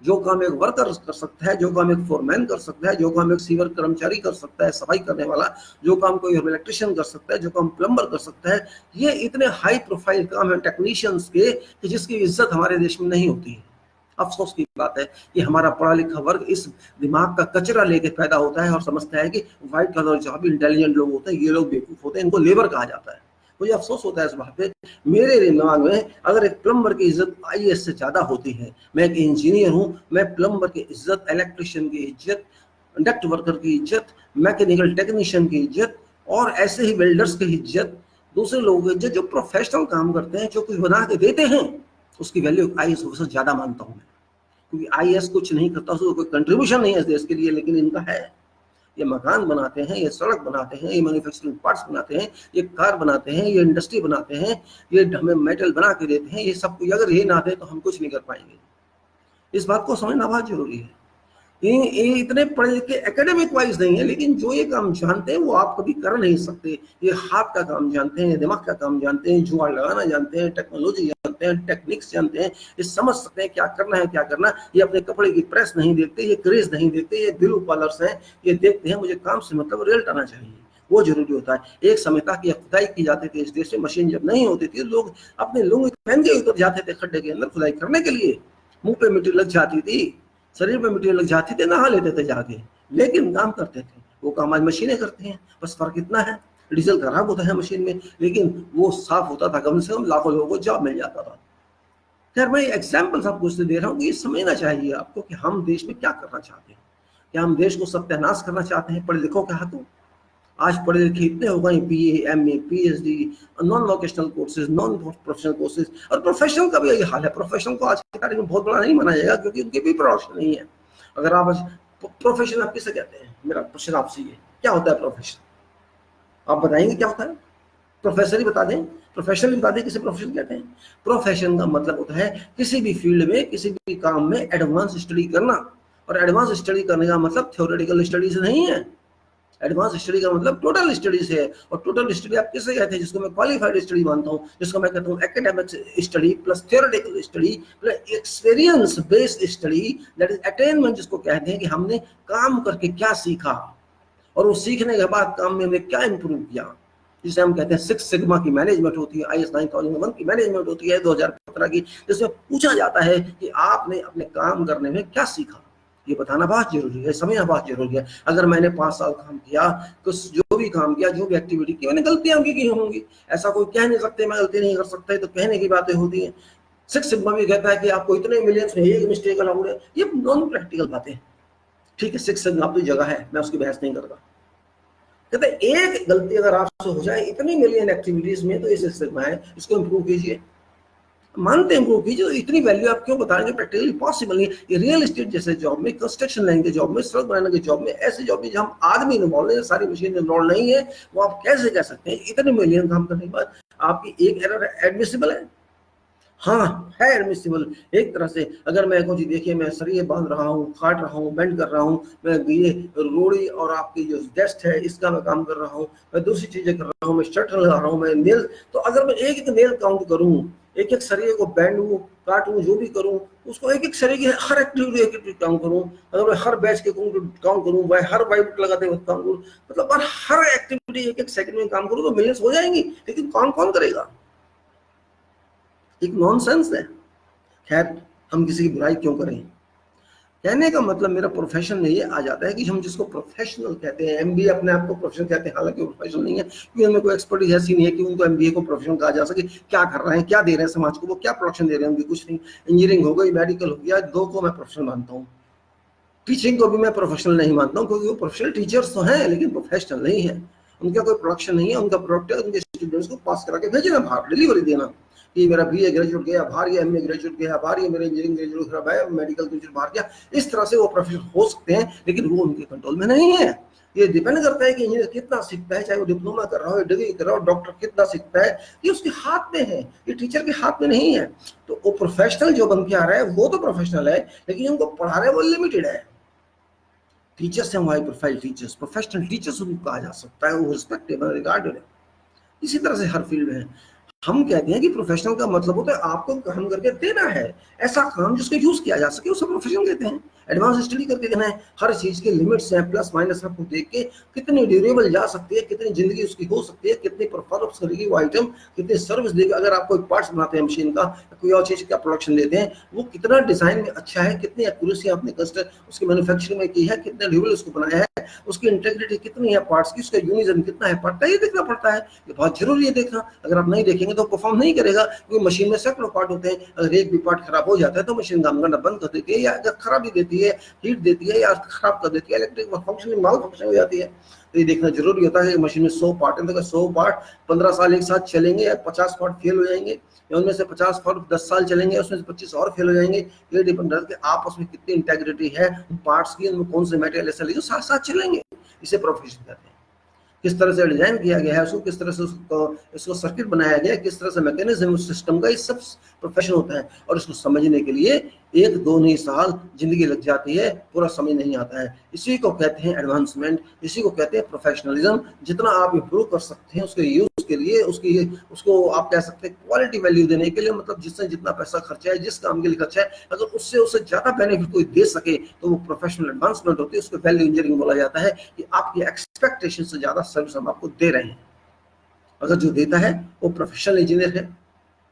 जो काम एक वर्कर कर सकता है, जो काम एक फोरमैन कर सकता है, जो काम एक सीवर कर्मचारी कर सकता है, सफाई करने वाला, जो काम कोई इलेक्ट्रिशियन कर सकता है, जो काम प्लम्बर कर सकता है, ये इतने हाई प्रोफाइल काम है टेक्नीशियंस के कि जिसकी इज्जत हमारे देश में नहीं होती है। अफसोस की बात है कि हमारा पढ़ा लिखा वर्ग इस दिमाग का कचरा लेके पैदा होता है और समझता है कि व्हाइट कलर जॉब इंटेलिजेंट लोग होते हैं, ये लोग बेवकूफ होते हैं, इनको लेबर कहा जाता है। मुझे अफसोस होता है इस बात पे। मेरे दिमाग में अगर एक प्लम्बर की इज्जत आईएएस से ज्यादा होती है, मैं एक इंजीनियर हूं, मैं प्लम्बर की इज्जत, इलेक्ट्रिशियन की इज्जत, डक्ट वर्कर की इज्जत, मैकेनिकल टेक्नीशियन की इज्जत, और ऐसे ही वेल्डर्स की इज्जत, दूसरे लोग जो प्रोफेशनल काम करते हैं, जो कुछ बना के देते हैं, उसकी वैल्यू आईएएस ऑफिसर ज्यादा मानता हूं मैं। क्योंकि आईएएस कुछ नहीं करता, उसको कोई कंट्रीब्यूशन नहीं है इस देश के लिए, लेकिन इनका है। ये मकान बनाते हैं, ये सड़क बनाते हैं, ये मैन्युफैक्चरिंग पार्ट्स बनाते हैं, ये कार बनाते हैं, ये इंडस्ट्री बनाते हैं, ये हमें मेटल बना के देते हैं। ये सब कुछ अगर ये ना दे तो हम कुछ नहीं कर पाएंगे। इस बात को समझना बहुत जरूरी है। ये इतने पढ़े लिखे एकेडमिक वाइज नहीं है, लेकिन जो ये काम जानते हैं वो आप कभी कर नहीं सकते। ये हाथ का काम जानते हैं, दिमाग का काम जानते हैं, जुगाड़ लगाना जानते हैं, टेक्नोलॉजी जानते हैं, टेक्निक्स जानते हैं, ये समझ सकते हैं क्या करना है क्या करना। ये अपने कपड़े की प्रेस नहीं देखते, ये क्रेज नहीं देखते, ये ब्लू कॉलर्स हैं, ये देखते हैं मुझे काम से मतलब रिजल्ट आना चाहिए, वो जरूरी होता है। एक समय तक ये खुदाई की जाती थी इस देश में, मशीन जब नहीं होती थी, लोग अपने लुंगी पहन के उतर जाते थे खड्डे के अंदर खुदाई करने के लिए। मुंह पे मिट्टी लग जाती थी, शरीर में मिट्टी लग जाती थी, नहा लेते थे जाके, लेकिन काम करते थे। वो काम आज मशीनें करती हैं, बस फर्क इतना है डीजल खराब होता है मशीन में, लेकिन वो साफ होता था, कम से कम लाखों लोगों को जॉब मिल जाता था। खैर मैं एग्जाम्पल्स आपको इसलिए दे रहा हूँ कि ये समझना चाहिए आपको कि हम देश में क्या करना चाहते हैं। क्या हम देश को सत्यानाश करना चाहते हैं पढ़े लिखों के हाथों? आज पढ़े लिखे इतने हो गए, BA, MA, PhD, non vocational courses, non professional courses, और प्रोफेशनल का भी यही हाल है। प्रोफेशनल को आज की तारीख में बहुत बड़ा नहीं माना जाएगा, क्योंकि उनकी भी प्रोफेशन नहीं है। अगर आप प्रोफेशन आप किसे कहते हैं, मेरा क्वेश्चन आपसे ये, क्या होता है प्रोफेशन? आप बताएंगे क्या होता है? प्रोफेसर ही बता दें, प्रोफेशनल बता दें किसे प्रोफेशन कहते हैं। प्रोफेशन का मतलब होता है किसी भी फील्ड में, किसी भी काम में एडवांस स्टडी करना। और एडवांस स्टडी करने का मतलब थ्योरेटिकल स्टडी से नहीं है। एडवांस स्टडी का मतलब टोटल स्टडी से है। और टोटल स्टडी आप किसे कहते हैं? जिसको मैं क्वालिफाइड स्टडी मानता हूँ, जिसको मैं कहता हूँ academic study plus theoretical study plus experience based study, that is attainment, जिसको कहते हैं कि हमने काम करके क्या सीखा और वो सीखने के बाद काम में हमने क्या इंप्रूव किया। जिसे हम कहते हैं 6 सिग्मा की मैनेजमेंट होती है, IS 9001 की मैनेजमेंट होती है 2015 की, जिसमें पूछा जाता है कि आपने अपने काम करने में क्या सीखा। ये बताना बहुत जरूरी है, समझना बहुत जरूरी है। अगर मैंने 5 साल काम किया, कुछ जो भी काम किया, जो भी एक्टिविटी की, मैंने गलतियां की होंगी, ऐसा कोई कह नहीं सकते मैं गलती नहीं कर सकता है, तो कहने की बातें होती हैं। 6 सिग्मा भी कहता है कि आपको इतने मिलियंस में एक मिस्टेक अलाउड है, ये नॉन प्रैक्टिकल बातें। ठीक है, 6 सिग्मा अपनी जगह है, मैं उसकी बहस नहीं करता। कहते एक गलती अगर आपसे हो जाए इतनी मिलियन एक्टिविटीज में, तो ये 6 सिग्मा है, इसको इंप्रूव कीजिए। मानते हैं इंप्रूव कीजिए, इतनी वैल्यू आप क्यों बताएंगे? प्रैक्टिकली पॉसिबल नहीं। ये रियल एस्टेट जैसे जॉब में, कंस्ट्रक्शन लाइन के जॉब में, सड़क बनाने के जॉब में, ऐसे जॉब में जहां आदमी इन्वॉल्व है, सारी मशीन इन्वॉल्व नहीं है, वो आप कैसे कह सकते हैं इतने मिलियन काम करने के बाद आपकी एक एरर एडमिसिबल है? हाँ है एडमिसिबल एक तरह से। अगर मैं कुछ देखिए, मैं सरिये बांध रहा हूँ, काट रहा हूँ, बेंड कर रहा हूँ, मैं ये रोड़ी और आपकी जो डेस्क है इसका मैं काम कर रहा हूँ, मैं दूसरी चीजें कर रहा हूँ, मैं शटर लगा रहा हूँ, मैं नेल, तो अगर मैं एक एक नेल काउंट करूँ, एक एक सरिये को बैंडूं, काटूं, जो भी करूं, उसको एक एक सरिये की हर एक्टिविटी एक एक काउंट करूं, अगर मैं हर बैच के काउंट करूं, मैं हर वाइट लगाते वक्त काम करूं, मतलब हर एक्टिविटी एक एक सेकंड में काम करूं, तो मिलियंस हो जाएंगी। लेकिन कौन कौन करेगा? एक नॉनसेंस है। खैर, हम किसी की बुराई क्यों करें? कहने का मतलब मेरा प्रोफेशन में ये आ जाता है कि हम जिसको प्रोफेशनल कहते हैं, MBA अपने आप को प्रोफेशनल कहते हैं, हालांकि वो प्रोफेशनल नहीं है, क्योंकि उनमें कोई एक्सपर्टीज ऐसी नहीं है कि उनको MBA को प्रोफेशनल कहा जा सके। क्या कर रहे हैं, क्या दे रहे हैं समाज को, वो क्या प्रोडक्शन दे रहे हैं, उनकी कुछ नहीं। इंजीनियरिंग हो गई, मेडिकल हो गया, 2 को मैं प्रोफेशनल मानता हूँ। टीचिंग को भी मैं प्रोफेशनल नहीं मानता हूँ, क्योंकि वो प्रोफेशनल टीचर्स तो हैं लेकिन प्रोफेशनल नहीं है। उनका कोई प्रोडक्शन नहीं है, उनका प्रोडक्ट है उनके स्टूडेंट्स को पास करा के भेजना बाहर, डिलीवरी देना कि मेरा BA ग्रेजुएट गया बाहर, या MA ग्रेजुएट गया बाहर, या मेरा इंजीनियरिंग ग्रेजुएट खराब है, मेडिकल ग्रेजुएट बाहर गया। इस तरह से वो प्रोफेशनल हो सकते हैं, लेकिन वो उनके कंट्रोल में नहीं है। ये डिपेंड करता है कि इंजीनियर कितना सीखता है, चाहे वो डिप्लोमा कर रहा हो, डिग्री कर रहा हो, डॉक्टर कितना सीखता है, ये उसके हाथ में है, ये टीचर के हाथ में नहीं है। तो वो प्रोफेशनल जो बन के आ रहा है वो तो प्रोफेशनल है, लेकिन उनको पढ़ा रहे वो लिमिटेड है। टीचर्स हैं high profile teachers, professional teachers उनको कहा जा सकता है, वो रिस्पेक्टेबल, रिगार्डेड है। इसी तरह से हर फील्ड में हम कहते हैं कि प्रोफेशनल का मतलब होता है आपको काम करके देना है, ऐसा काम जिसको यूज किया जा सके, उसे प्रोफेशनल कहते हैं। एडवांस स्टडी करके देना है, हर चीज के लिमिट्स हैं, प्लस माइनस आपको देख के कितनी ड्यूरेबल जा सकती है, कितनी जिंदगी उसकी हो सकती है, कितनी परफॉर्मेंस करेगी वो आइटम, कितनी सर्विस देगा। अगर आप कोई पार्ट्स बनाते हैं मशीन का, कोई और चीज का प्रोडक्शन देते हैं, वो कितना डिजाइन में अच्छा है, कितनी एक्यूरेसी आपने उसकी मैन्युफैक्चरिंग में की है, कितने ड्यूरेबल उसको बनाया है, उसकी इंटेग्रिटी कितनी है पार्ट्स की, उसका यूनिजन कितना है, पड़ता है, ये देखना पड़ता है। ये बहुत जरूरी है देखना। अगर आप नहीं देखेंगे तो परफॉर्म नहीं करेगा, क्योंकि मशीन में सैकड़ों पार्ट होते हैं। अगर एक भी पार्ट खराब हो जाता है तो मशीन काम करना बंद कर देती है, या अगर खराबी देती है, हीट देती है, या खराब कर देती है, इलेक्ट्रिक फंक्शनिंग माल फंक्शन हो जाती है। तो ये देखना जरूरी होता है कि मशीन में 100 पार्ट है, तो 100 पार्ट 15 साल एक साथ चलेंगे, या 50 पार्ट फेल हो जाएंगे, या उनमें से 50 पार्ट 10 साल चलेंगे, उसमें से 25 और फेल हो जाएंगे। ये डिपेंड करता है कि आप उसमें कितनी इंटेग्रिटी है पार्ट्स की, उनमें कौन से मटेरियल ऐसा लगे साथ साथ चलेंगे। इसे प्रोफेशन कहते हैं। किस तरह से डिजाइन किया गया है उसको, किस तरह से इसको सर्किट बनाया गया है, किस तरह से मैकेनिज्म सिस्टम का, ये सब प्रोफेशन होता है। और इसको समझने के लिए 1-2 नहीं साल जिंदगी लग जाती है, पूरा समझ नहीं आता है। इसी को कहते हैं एडवांसमेंट, इसी को कहते हैं प्रोफेशनलिज्म। जितना आप इंप्रूव कर सकते हैं उसके यूज के लिए, उसको आप कह सकते हैं क्वालिटी वैल्यू देने के लिए, मतलब जिससे जितना पैसा खर्चा है, जिस काम के लिए खर्चा है, अगर उससे ज्यादा बेनिफिट कोई दे सके तो वो प्रोफेशनल एडवांसमेंट होती है। उसको वैल्यू इंजीनियरिंग बोला जाता है, कि आपकी एक्सपेक्टेशन से ज्यादा सर्विस हम आपको दे रहे हैं। अगर जो देता है वो प्रोफेशनल इंजीनियर है,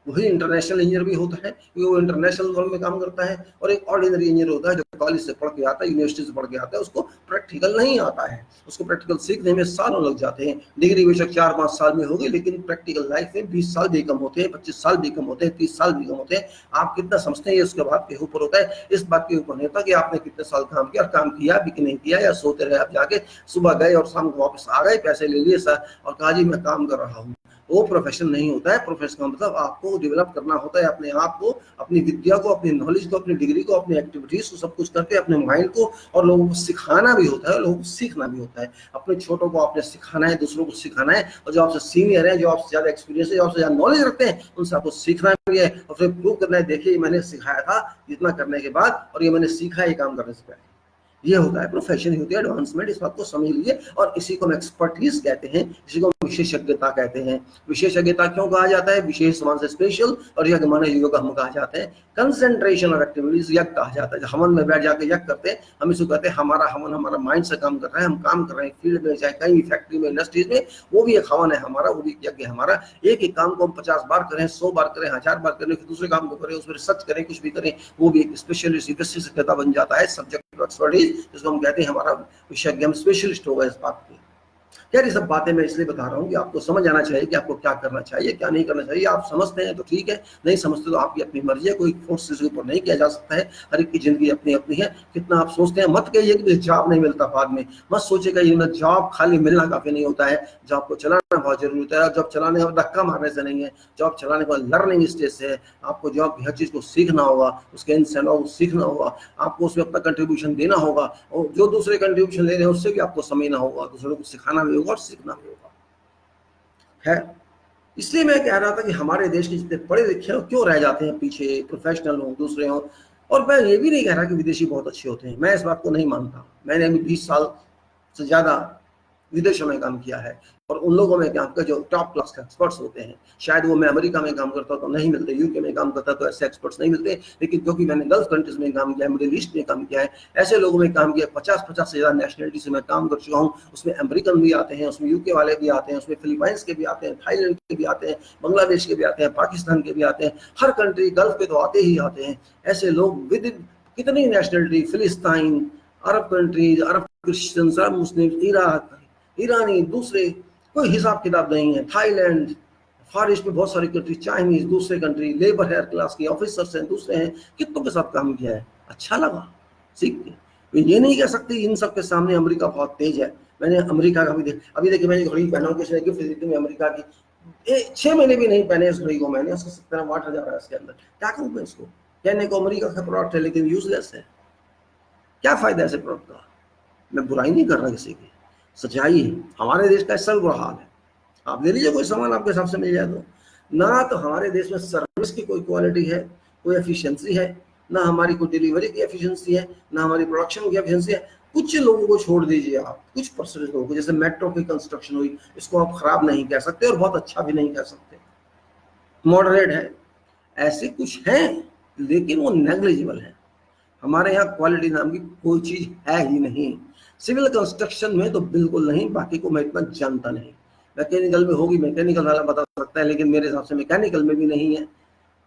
वही इंटरनेशनल इंजीनियर भी होता है क्योंकि वो इंटरनेशनल वर्ल्ड में काम करता है। और एक ऑर्डिनरी इंजीनियर होता है जो कॉलेज से पढ़ के आता है, यूनिवर्सिटी से पढ़ के आता है, उसको प्रैक्टिकल नहीं आता है, उसको प्रैक्टिकल सीखने में सालों लग जाते हैं। डिग्री बेशक 4-5 साल में होगी, लेकिन प्रैक्टिकल लाइफ में 20 साल भी कम होते हैं, 25 साल भी कम होते हैं, 30 साल भी कम होते हैं। आप कितना समझते हैं ये उसके बात के ऊपर होता है। इस बात के ऊपर नहीं होता कि आपने कितने साल काम किया और काम किया भी कि नहीं किया, या सोते रहे आप जाके, सुबह गए और शाम को वापस आ गए, पैसे ले लिए सर और कहा जी मैं काम कर रहा हूँ। वो प्रोफेशन नहीं होता है। प्रोफेशन का मतलब आपको डेवलप करना होता है अपने आप को, अपनी विद्या को, अपनी नॉलेज को, अपनी डिग्री को, अपनी एक्टिविटीज को, सब कुछ करके अपने माइंड को, और लोगों को सिखाना भी होता है, लोगों को सीखना भी होता है। अपने छोटों को आपने सिखाना है, दूसरों को सिखाना है, और जो आपसे सीनियर है, जो आपसे ज्यादा एक्सपीरियंस है, जो आपसे ज्यादा नॉलेज रखते हैं, उनसे आपको सीखना भी है और फिर प्रूव करना है, देखिए मैंने सिखाया था इतना करने के बाद, और ये मैंने सीखा है ये काम करने से पहले। ये होता है प्रोफेशन, ही होती है एडवांसमेंट। इस बात को समझ लीजिए। और इसी को हम एक्सपर्टीज कहते हैं, इसी को विशेषज्ञता कहते हैं। विशेषज्ञता क्यों कहा जाता है? विशेष समान से स्पेशल, और यज्ञ माने योग हम कहा जाते हैं। कंसंट्रेशन और एक्टिविटीज यज्ञ कहा जाता है। हवन में बैठ जाकर यज्ञ करते हैं, हम इसको कहते हैं हमारा हवन, हमारा माइंड से काम कर रहा है, हम काम कर रहे हैं फील्ड में, चाहे कहीं फैक्ट्री में, इंडस्ट्रीज में, वो भी एक हवन है हमारा, वो भी यज्ञ है हमारा। एक ही काम को हम 50 बार करें, 100 बार करें, 1000 बार करें, फिर दूसरे काम को करें, उसमें रिसर्च करें, कुछ भी करें, वो भी एक स्पेशलिस्ट विशेषज्ञता बन जाता है, सब्जेक्ट एक्सपर्टीज, जिसको हम कहते हैं हमारा विशेषज्ञ, हम स्पेशलिस्ट होगा इस बात की। यार ये सब बातें मैं इसलिए बता रहा हूँ कि आपको समझ आना चाहिए कि आपको क्या करना चाहिए, क्या नहीं करना चाहिए। आप समझते हैं तो ठीक है, नहीं समझते तो आपकी अपनी मर्जी है, कोई फोर्स किसी के ऊपर नहीं किया जा सकता है। हर एक की जिंदगी अपनी अपनी है। कितना आप सोचते हैं, मत कहिए कि जॉब नहीं मिलता बाद में, मत सोचिएगा ये ना, जॉब खाली मिलना काफी नहीं होता है, जॉब को चलाना बहुत जरूरी होता है। जॉब चलाने का धक्का मारने से नहीं है, जॉब चलाने का लर्निंग स्टेज से है। आपको जॉब की हर चीज को सीखना होगा, उसके इन को सीखना होगा, आपको उसमें अपना कंट्रीब्यूशन देना होगा, और जो दूसरे कंट्रीब्यूशन ले रहे हैं उससे भी आपको समझना होगा, दूसरों को सिखाना भी होगा और सीखना भी होगा है। इसलिए मैं कह रहा था कि हमारे देश के जितने पढ़े लिखे हो क्यों रह जाते हैं पीछे, प्रोफेशनल हो, दूसरे हो। और मैं ये भी नहीं कह रहा कि विदेशी बहुत अच्छे होते हैं, मैं इस बात को नहीं मानता। मैंने अभी 20 साल से ज्यादा विदेशों में काम किया है, और उन लोगों में क्या जो टॉप क्लास के एक्सपर्ट्स होते हैं, शायद वो मैं अमेरिका में काम करता तो नहीं मिलते, यूके में काम करता तो ऐसे एक्सपर्ट्स नहीं मिलते, लेकिन क्योंकि मैंने गल्फ कंट्रीज में काम किया है, मिडिल ईस्ट में काम किया है, ऐसे लोगों में काम किया, 50 से ज्यादा नेशनलिटी से मैं काम कर चुका हूँ। उसमें अमेरिकन भी आते हैं, उसमें यूके वाले भी आते हैं, उसमें फिलीपाइंस के भी आते हैं, थाईलैंड के भी आते हैं, बांग्लादेश के भी आते हैं, पाकिस्तान के भी आते हैं, हर कंट्री गल्फ के तो आते ही आते हैं। ऐसे लोग विद कितनी नेशनलिटी, फिलिस्तीन, अरब कंट्रीज, अरब क्रिश्चियन, अरब मुस्लिम, इराक, ईरानी, दूसरे कोई हिसाब किताब नहीं है। थाईलैंड, फार ईस्ट में बहुत सारी कंट्री, चाइनीज, दूसरे कंट्री, लेबर हायर क्लास के ऑफिसर्स हैं, दूसरे हैं, कितनों के साथ काम किया है, अच्छा लगा सीख के। ये नहीं कह सकते इन सब के सामने अमेरिका बहुत तेज है। मैंने अमेरिका का भी अभी देखिए, मैं घड़ी पहना हूँ, किसी ने गिफ्ट दी थी मैं अमेरिका की, 6 महीने भी नहीं पहने इस घड़ी को मैंने, उसका 17 वाट हजार है इसके अंदर। क्या कहूँ मैं इसको, कहने को अमेरिका का प्रोडक्ट है लेकिन यूजलेस है, क्या फायदा ऐसे प्रोडक्ट का। मैं बुराई नहीं कर रहा किसी की, सच्चाई है। हमारे देश का ऐसा बुरा हाल है, आप ले लीजिए कोई सामान आपके हिसाब से मिल जाए तो, ना तो हमारे देश में सर्विस की कोई क्वालिटी है, कोई एफिशिएंसी है, ना हमारी कोई डिलीवरी की एफिशिएंसी है, ना हमारी प्रोडक्शन की एफिशिएंसी है। कुछ लोगों को छोड़ दीजिए आप, कुछ परसेंटेज लोगों को, जैसे मेट्रो की कंस्ट्रक्शन हुई, इसको आप खराब नहीं कह सकते और बहुत अच्छा भी नहीं कह सकते, मॉडरेट है। ऐसे कुछ हैं लेकिन वो नेग्लिजिबल है। हमारे यहाँ क्वालिटी नाम की कोई चीज है ही नहीं। सिविल कंस्ट्रक्शन में तो बिल्कुल नहीं, बाकी को मैं इतना जानता नहीं। मैकेनिकल में होगी, मैकेनिकल वाला बता सकता है, लेकिन मेरे हिसाब से मैकेनिकल में भी नहीं है,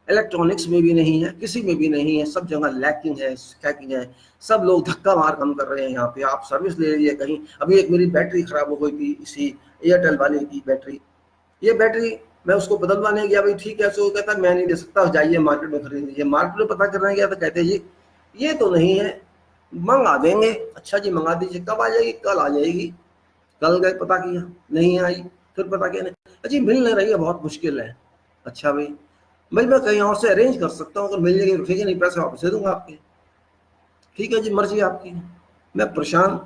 इलेक्ट्रॉनिक्स में भी नहीं है, किसी में भी नहीं है। सब जगह लैकिंग है, स्कैकिंग है, सब लोग धक्का मार काम कर रहे हैं यहाँ पे। आप सर्विस ले लीजिए कहीं, अभी एक मेरी बैटरी खराब हो गई थी, इसी एयरटेल वाले की बैटरी। ये बैटरी मैं उसको बदलवाने गया, भाई ठीक है, सो कहता मैं नहीं दे सकता, जाइए मार्केट में खरीद लीजिए। मार्केट में पता करने गया तो कहते हैं ये तो नहीं है, मंगा देंगे। अच्छा जी मंगा दीजिए, कब आ जाएगी? कल आ जाएगी। कल गए पता किया, नहीं आई, फिर पता किया नहीं, अजी मिल नहीं रही है, बहुत मुश्किल है। अच्छा भाई मैं कहीं और से अरेंज कर सकता हूँ, अगर मिल जाएगी तो ठीक है, नहीं पैसे वापस दे दूंगा आपके। ठीक है जी, मर्जी आपकी। मैं परेशान,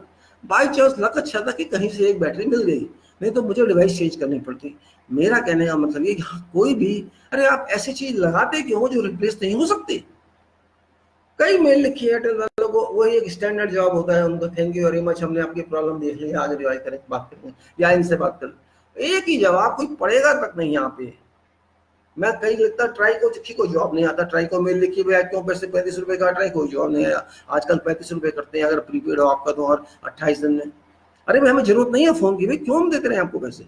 बाई चांस लक अच्छा था कि कहीं से एक बैटरी मिल गई, नहीं तो मुझे डिवाइस चेंज करनी पड़ती। मेरा कहने का मतलब ये कि कोई भी, अरे आप ऐसी चीज लगाते क्यों जो रिप्लेस नहीं हो सकती। कई मेल लिखी एयरटेल वालों को, वही एक स्टैंडर्ड जवाब होता है उनका, थैंक यू वेरी मच, हमने आपकी प्रॉब्लम देख ली, आज रिवाइज करें, बात करेंगे या इनसे बात करें। एक ही जवाब, कोई पढ़ेगा तक नहीं यहाँ पे। मैं कहीं लिखता ट्राई को, चिट्ठी को जवाब नहीं आता, ट्राई को मेल लिखी भैया क्यों पैसे 35 रुपए का, ट्राई कोई जवाब नहीं आया। आजकल 35 रुपए करते हैं अगर प्रीपेड हो आपका तो, और 28 दिन में। अरे भाई हमें जरूरत नहीं है फोन की, भाई क्यों हम देते रहे आपको पैसे,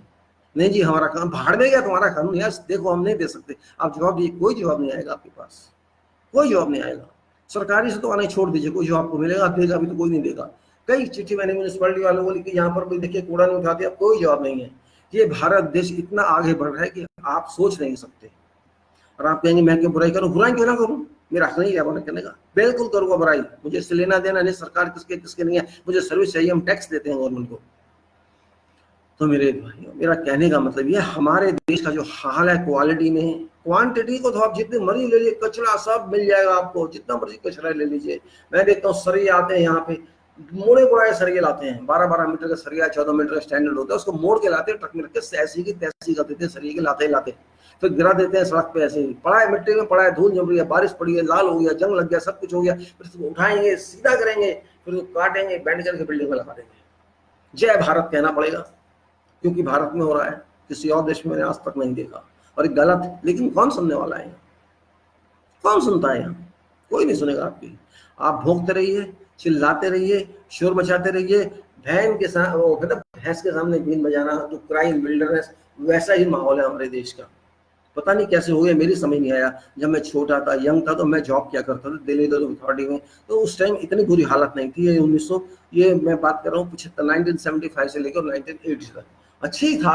नहीं जी हमारा काम, भाड़ में गया तुम्हारा कानून यार, देखो हम नहीं दे सकते, आप जवाब दीजिए, कोई जवाब नहीं आएगा आपके पास, कोई जवाब नहीं आएगा। सरकारी से तो आने छोड़ दीजिए, कोई जवाब आपको मिलेगा, देगा भी तो कोई नहीं देगा। कई चिट्ठी मैंने म्यूनिसिपैलिटी वालों को लिखी, यहाँ पर भी देखिए कूड़ा नहीं उठाते, अब कोई जवाब नहीं है। ये भारत देश इतना आगे बढ़ रहा है कि आप सोच नहीं सकते। और आप कहेंगे मैं क्यों बुराई करूं, बुराई क्यों ना करूं, मेरा हक नहीं है बुराई करने का, बिल्कुल करूंगा बुराई, मुझे इससे लेना देना नहीं, सरकार किसके किसके नहीं है, मुझे सर्विस चाहिए, हम टैक्स देते हैं गवर्नमेंट को। तो मेरे भाइयों, मेरा कहने का मतलब ये हमारे देश का जो हाल है क्वालिटी में, क्वांटिटी को तो आप जितनी मर्जी ले लीजिए, कचरा सब मिल जाएगा आपको, जितना मर्जी कचरा ले लीजिए। मैं देखता हूँ सरिये आते हैं यहाँ पे, मोड़े मोड़ाए सरिये लाते हैं, 12-12 मीटर का सरिया, 14 मीटर का स्टैंडर्ड होता है, उसको मोड़ के लाते हैं, ट्रक में रख के ऐसी की तैसी कर देते हैं सरिये के, लाते लाते फिर गिरा देते हैं सड़क पे, ऐसे ही पड़ा है मिट्टी में, पड़ा है, धूल जम रही है, बारिश पड़ी है, लाल हो गया, जंग लग गया, सब कुछ हो गया, फिर उसको उठाएंगे, सीधा करेंगे, फिर उसको काटेंगे, बैंड करके बिल्डिंग में लगा देंगे। जय भारत कहना पड़ेगा, क्योंकि भारत में हो रहा है, किसी और देश में मैंने आज तक नहीं देखा, और गलत है, लेकिन कौन सुनने वाला है, कौन सुनता है यहाँ, कोई नहीं सुनेगा आपकी। आप भोंकते रहिए, चिल्लाते रहिए, शोर मचाते रहिए, भैन के साथ वो मतलब भैंस के सामने बीन बजाना, जो क्राइम विल्डरनेस, वैसा ही माहौल है हमारे देश का। पता नहीं कैसे हो गया, मेरी समझ नहीं आया। जब मैं छोटा था, यंग था, तो मैं जॉब किया करता था दिल्ली अथॉरिटी में, तो उस टाइम इतनी बुरी हालत नहीं थी। ये 1900, ये मैं बात कर रहा हूँ 1975 से लेकर 1980 तक अच्छी था,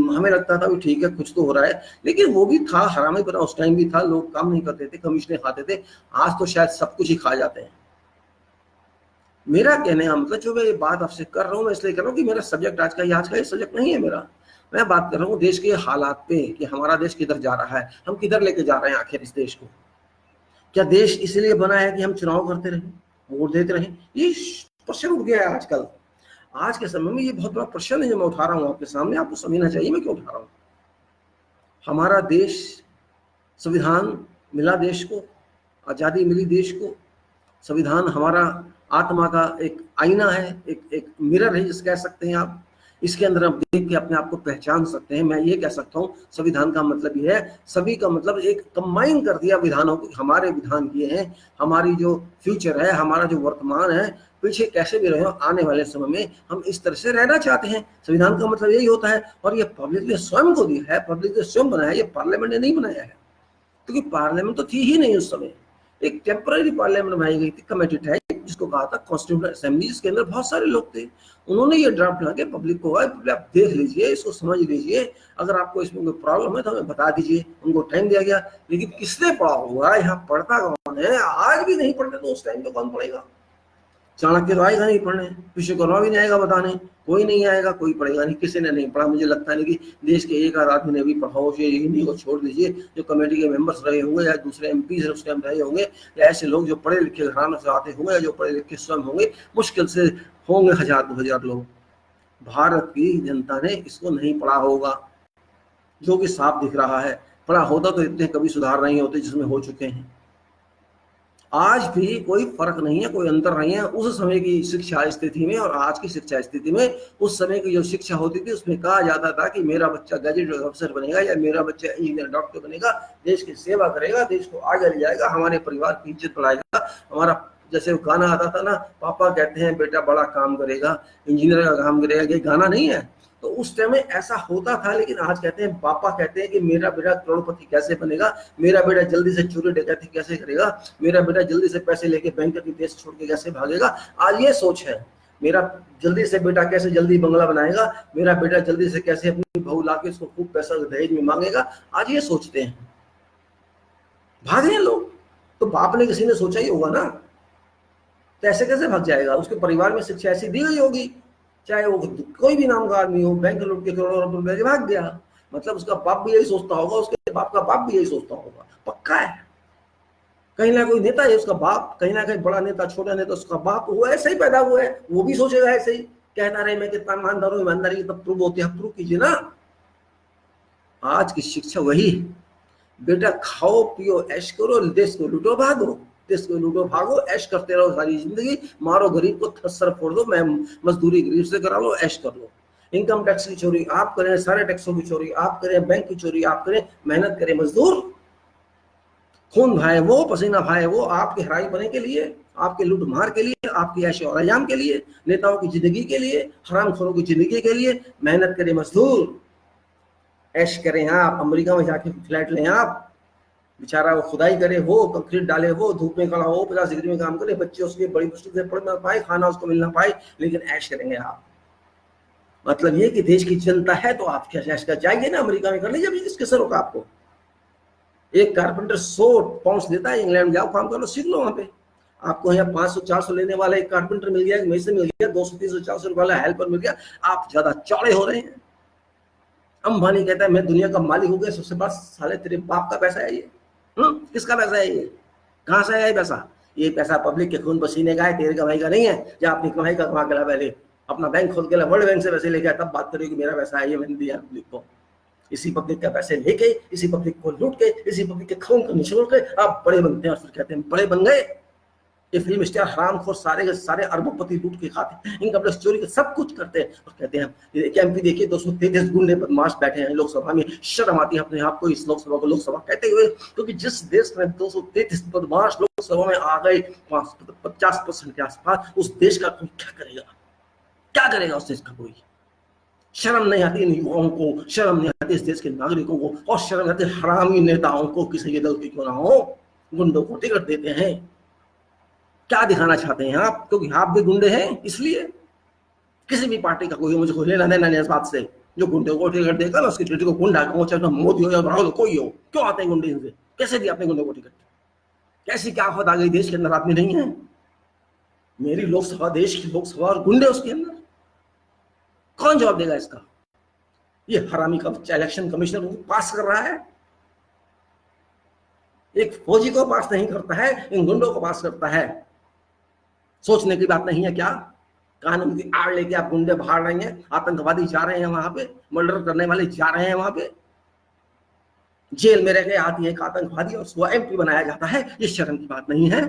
हमें लगता था भी ठीक है कुछ तो हो रहा है, लेकिन वो भी था हरामी पना, उस टाइम भी था, लोग काम नहीं करते थे, कमीशनें खाते थे। आज तो शायद सब कुछ ही खा जाते हैं। मेरा कहने का मतलब, जो मैं ये बात आपसे कर रहा हूँ, मैं इसलिए कर रहा हूँ कि मेरा सब्जेक्ट आज का ये सब्जेक्ट नहीं है मेरा। मैं बात कर रहा हूँ देश के हालात पे, कि हमारा देश किधर जा रहा है, हम किधर लेके जा रहे हैं आखिर इस देश को। क्या देश इसलिए बना है कि हम चुनाव करते रहें, वोट देते रहें? ये प्रश्न उठ गया है आजकल, आज के समय में। ये बहुत बड़ा प्रश्न है जो मैं उठा रहा हूँ आपके सामने, आपको समझना चाहिए मैं क्यों उठा रहा हूँ। हमारा देश, संविधान मिला देश को, आजादी मिली देश को, संविधान हमारा आत्मा का एक आईना है, एक मिरर है जिसे कह सकते हैं आप। इसके अंदर आप देख के अपने आप को पहचान सकते हैं। मैं ये कह सकता हूँ संविधान का मतलब ये है, सभी का मतलब एक कंबाइन कर दिया विधानों को, हमारे विधान किए हैं, हमारी जो फ्यूचर है, हमारा जो वर्तमान है, पीछे कैसे भी रहे हो, आने वाले समय में हम इस तरह से रहना चाहते हैं। संविधान का मतलब यही होता है, और ये पब्लिक ने स्वयं को दिया है, पब्लिक ने स्वयं बनाया है, ये पार्लियामेंट ने नहीं बनाया है, क्योंकि पार्लियामेंट तो थी ही नहीं उस समय। एक टेम्पररी पार्लियामेंट बनाई गई थी, कमेटी टाइप, जिसको कहा था कॉन्स्टिट्यूशनल असेंबली, जिसके अंदर बहुत सारे लोग थे। उन्होंने ये ड्राफ्ट बना के पब्लिक को, आप देख लीजिए, इसको समझ लीजिए, अगर आपको इसमें कोई प्रॉब्लम है तो हमें बता दीजिए। उनको टाइम दिया गया, लेकिन किसने पढ़ा होगा, यहाँ पढ़ता कौन है? आज भी नहीं पढ़ते तो उस टाइम पे कौन पढ़ेगा? चाणक्य तो आएगा नहीं पढ़ने, विश्वकर्मा भी नहीं आएगा बताने, कोई नहीं आएगा, कोई पढ़ेगा नहीं, किसी ने नहीं पढ़ा। मुझे लगता नहीं कि देश के एक आध आदमी ने भी पढ़ा हो। हिंदी को छोड़ दीजिए, जो कमेटी के मेंबर्स रहे होंगे या दूसरे MP उस टाइम रहे होंगे, या ऐसे लोग जो पढ़े लिखे घरानों से आते होंगे, या जो पढ़े लिखे स्वयं होंगे, मुश्किल से होंगे 1000-2000 लोग। भारत की जनता ने इसको नहीं पढ़ा होगा, जो कि साफ दिख रहा है। पढ़ा होता तो इतने कभी सुधार नहीं होते जिसमें हो चुके हैं। आज भी कोई फर्क नहीं है, कोई अंतर नहीं है उस समय की शिक्षा स्थिति में और आज की शिक्षा स्थिति में। उस समय की जो शिक्षा होती थी उसमें कहा जाता था कि मेरा बच्चा गैजेटेड अफसर बनेगा, या मेरा बच्चा इंजीनियर डॉक्टर बनेगा, देश की सेवा करेगा, देश को आगे ले जाएगा, हमारे परिवार की इज्जत बढ़ाएगा। हमारा जैसे गाना आता था ना, पापा कहते हैं बेटा बड़ा काम करेगा, इंजीनियर का काम करेगा, ये गाना नहीं है। तो उस टाइम में ऐसा होता था, लेकिन आज कहते हैं, पापा कहते हैं कि मेरा बेटा करोड़पति कैसे बनेगा, मेरा बेटा जल्दी से चोरी डकैती कैसे करेगा, मेरा बेटा जल्दी से पैसे लेके बैंक की देश छोड़ के कैसे भागेगा। आज ये सोच है, मेरा जल्दी से बेटा कैसे जल्दी बंगला बनाएगा, मेरा बेटा जल्दी से कैसे अपनी बहू लाके उसको खूब पैसा दहेज में मांगेगा। आज ये सोचते हैं, भाग रहे हैं लोग। तो बाप ने किसी ने सोचा ही होगा ना, तो ऐसे कैसे भाग जाएगा? उसके परिवार में शिक्षा ऐसी दी गई होगी, चाहे वो कोई भी नाम का आदमी हो, बैंक लूट के करोड़ों रुपए भाग गया, मतलब उसका बाप भी यही सोचता होगा, उसके बाप का बाप भी यही सोचता होगा, पक्का है। कहीं ना कोई नेता है उसका बाप, कहीं ना कहीं बड़ा नेता, छोटा नेता उसका बाप, वो ऐसे ही पैदा हुआ है, वो भी सोचेगा ऐसे ही। कहता रहे मैं कितना ईमानदार हूँ, ईमानदारी की तब प्रूव होती है, प्रूव कीजिए ना। आज की शिक्षा वही है, बेटा खाओ पियो ऐश करो, देश को लूटो भागो, देश को लूटो भागो, ऐश करते रहो सारी जिंदगी, मारो गरीब को थस्सर फोड़ दो, मैं मजदूरी गरीब से करा लो, ऐश कर लो। इनकम टैक्स की चोरी आप करें, सारे टैक्सों की चोरी आप करें, बैंक की चोरी आप करें, मेहनत करें मजदूर, खून भाए वो, पसीना भाए वो, आपके हराई बने के लिए, आपके लूट मार के लिए, आपकी ऐश और अयाम के लिए, नेताओं की जिंदगी के लिए, हरामखोरों की जिंदगी के लिए मेहनत करें मजदूर। ऐश करें आप, अमेरिका में जाके फ्लैट लें आप, बेचारा वो खुदाई करे, वो कंक्रीट डाले, वो धूप में खड़ा हो, 50 डिग्री में काम करे, बच्चे उसके बड़ी मुश्किल से पढ़ ना पाए, खाना उसको मिल ना पाए, लेकिन ऐश करेंगे आप। मतलब ये कि देश की जनता है तो आप क्या ऐश कर जाइए ना, अमेरिका में कर लीजिए, अभी किसके सर होगा आपको। एक कारपेंटर 100 पाउंड देता है, इंग्लैंड में जाओ काम करो, सीख लो वहां पे। आपको यहाँ 500-400 लेने वाला एक कारपेंटर मिल गया, एक मिल गया, 200-300-400 रुपए वाला हेल्पर मिल गया, आप ज्यादा चौड़े हो रहे हैं। अंबानी कहता है मैं दुनिया का मालिक हो गया, सबसे बड़ा, साले तेरे बाप का पैसा है ये। किसका पैसा है ये, कहां से आया ये पैसा? ये पैसा पब्लिक के खून पसीने का है, तेरे कमाई का नहीं है। जा अपनी कमाई का कमा के ला, पहले अपना बैंक खोल के ला, वर्ल्ड बैंक से पैसे लेके तब बात करिए कि मेरा पैसा है, ये मैंने दिया पब्लिक को। इसी पब्लिक का पैसे लेके, इसी पब्लिक को लूट के, इसी पब्लिक के खून को निचोड़ के आप बड़े बनते हैं और फिर कहते हैं बड़े बन गए। ये फिल्म स्टार हरामखोर सारे के सारे अरबोपति लूट के खाते हैं, इनका प्लस चोरी के सब कुछ करते हैं और कहते हैं एमपी देखिए 233 गुंडे बदमाश बैठे हैं लोकसभा में। शर्म आती है अपने आप को इस लोकसभा को लोकसभा कहते हुए, क्योंकि जिस देश में 233 बदमाश लोकसभा में आ गए 50% के आसपास, उस देश का कोई क्या करेगा? क्या करेगा उस देश का कोई? शर्म नहीं आती इन युवाओं को, शर्म नहीं आती इस देश के नागरिकों को, और शर्म आती हरामी नेताओं को, किसी के दल की क्यों ना हो, गुंडों को टिकट देते हैं। क्या दिखाना चाहते हैं आप? क्योंकि आप भी गुंडे हैं, इसलिए किसी भी पार्टी का कोई मुझे लेना देना नहीं इस बात से। जो गुंडे को टिकट देगा ना, उसकी टिकट को गुंडा कहूँ, चाहे मोदी हो या राहुल कोई हो, क्यों आते हैं गुंडे इनसे? कैसे दिया अपने गुंडे को टिकट? कैसी क्या आफत आ गई देश के अंदर? आदमी नहीं है मेरी लोकसभा, देश की लोकसभा और गुंडे उसके अंदर, कौन जवाब देगा इसका? ये हरामी का इलेक्शन कमिश्नर पास कर रहा है, एक फौजी को पास नहीं करता है, इन गुंडों को पास करता है। सोचने की बात नहीं है क्या? कानून की आड़ लेके आप गुंडे भाड़ रहे हैं, आतंकवादी जा रहे हैं वहां पे, मर्डर करने वाले जा रहे हैं वहां पे, जेल में रह गए आती है एक आतंकवादी और उसको एमपी बनाया जाता है। ये शर्म की बात नहीं है?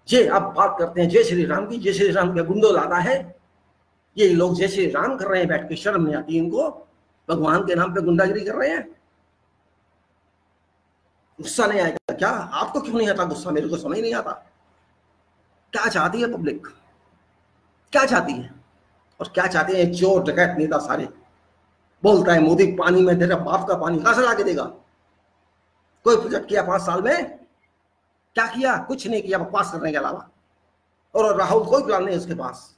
जे आप बात करते हैं जय श्री राम की, जय श्री राम के गुंडो लाता है, ये लोग जय श्री राम कर रहे हैं बैठ के, शर्म नहीं आती इनको? भगवान के नाम पे गुंडागिरी कर रहे हैं। गुस्सा नहीं आएगा क्या? आपको क्यों नहीं आता गुस्सा? मेरे को समझ नहीं आता क्या चाहती है पब्लिक, क्या चाहती है और क्या चाहते हैं चोर डकैत नेता सारे। बोलता है मोदी पानी में तेरा बाप का पानी कहां से ला के देगा? कोई प्रोजेक्ट किया 5 साल में? क्या किया? कुछ नहीं किया पास करने के अलावा। और राहुल कोई प्लान नहीं उसके पास।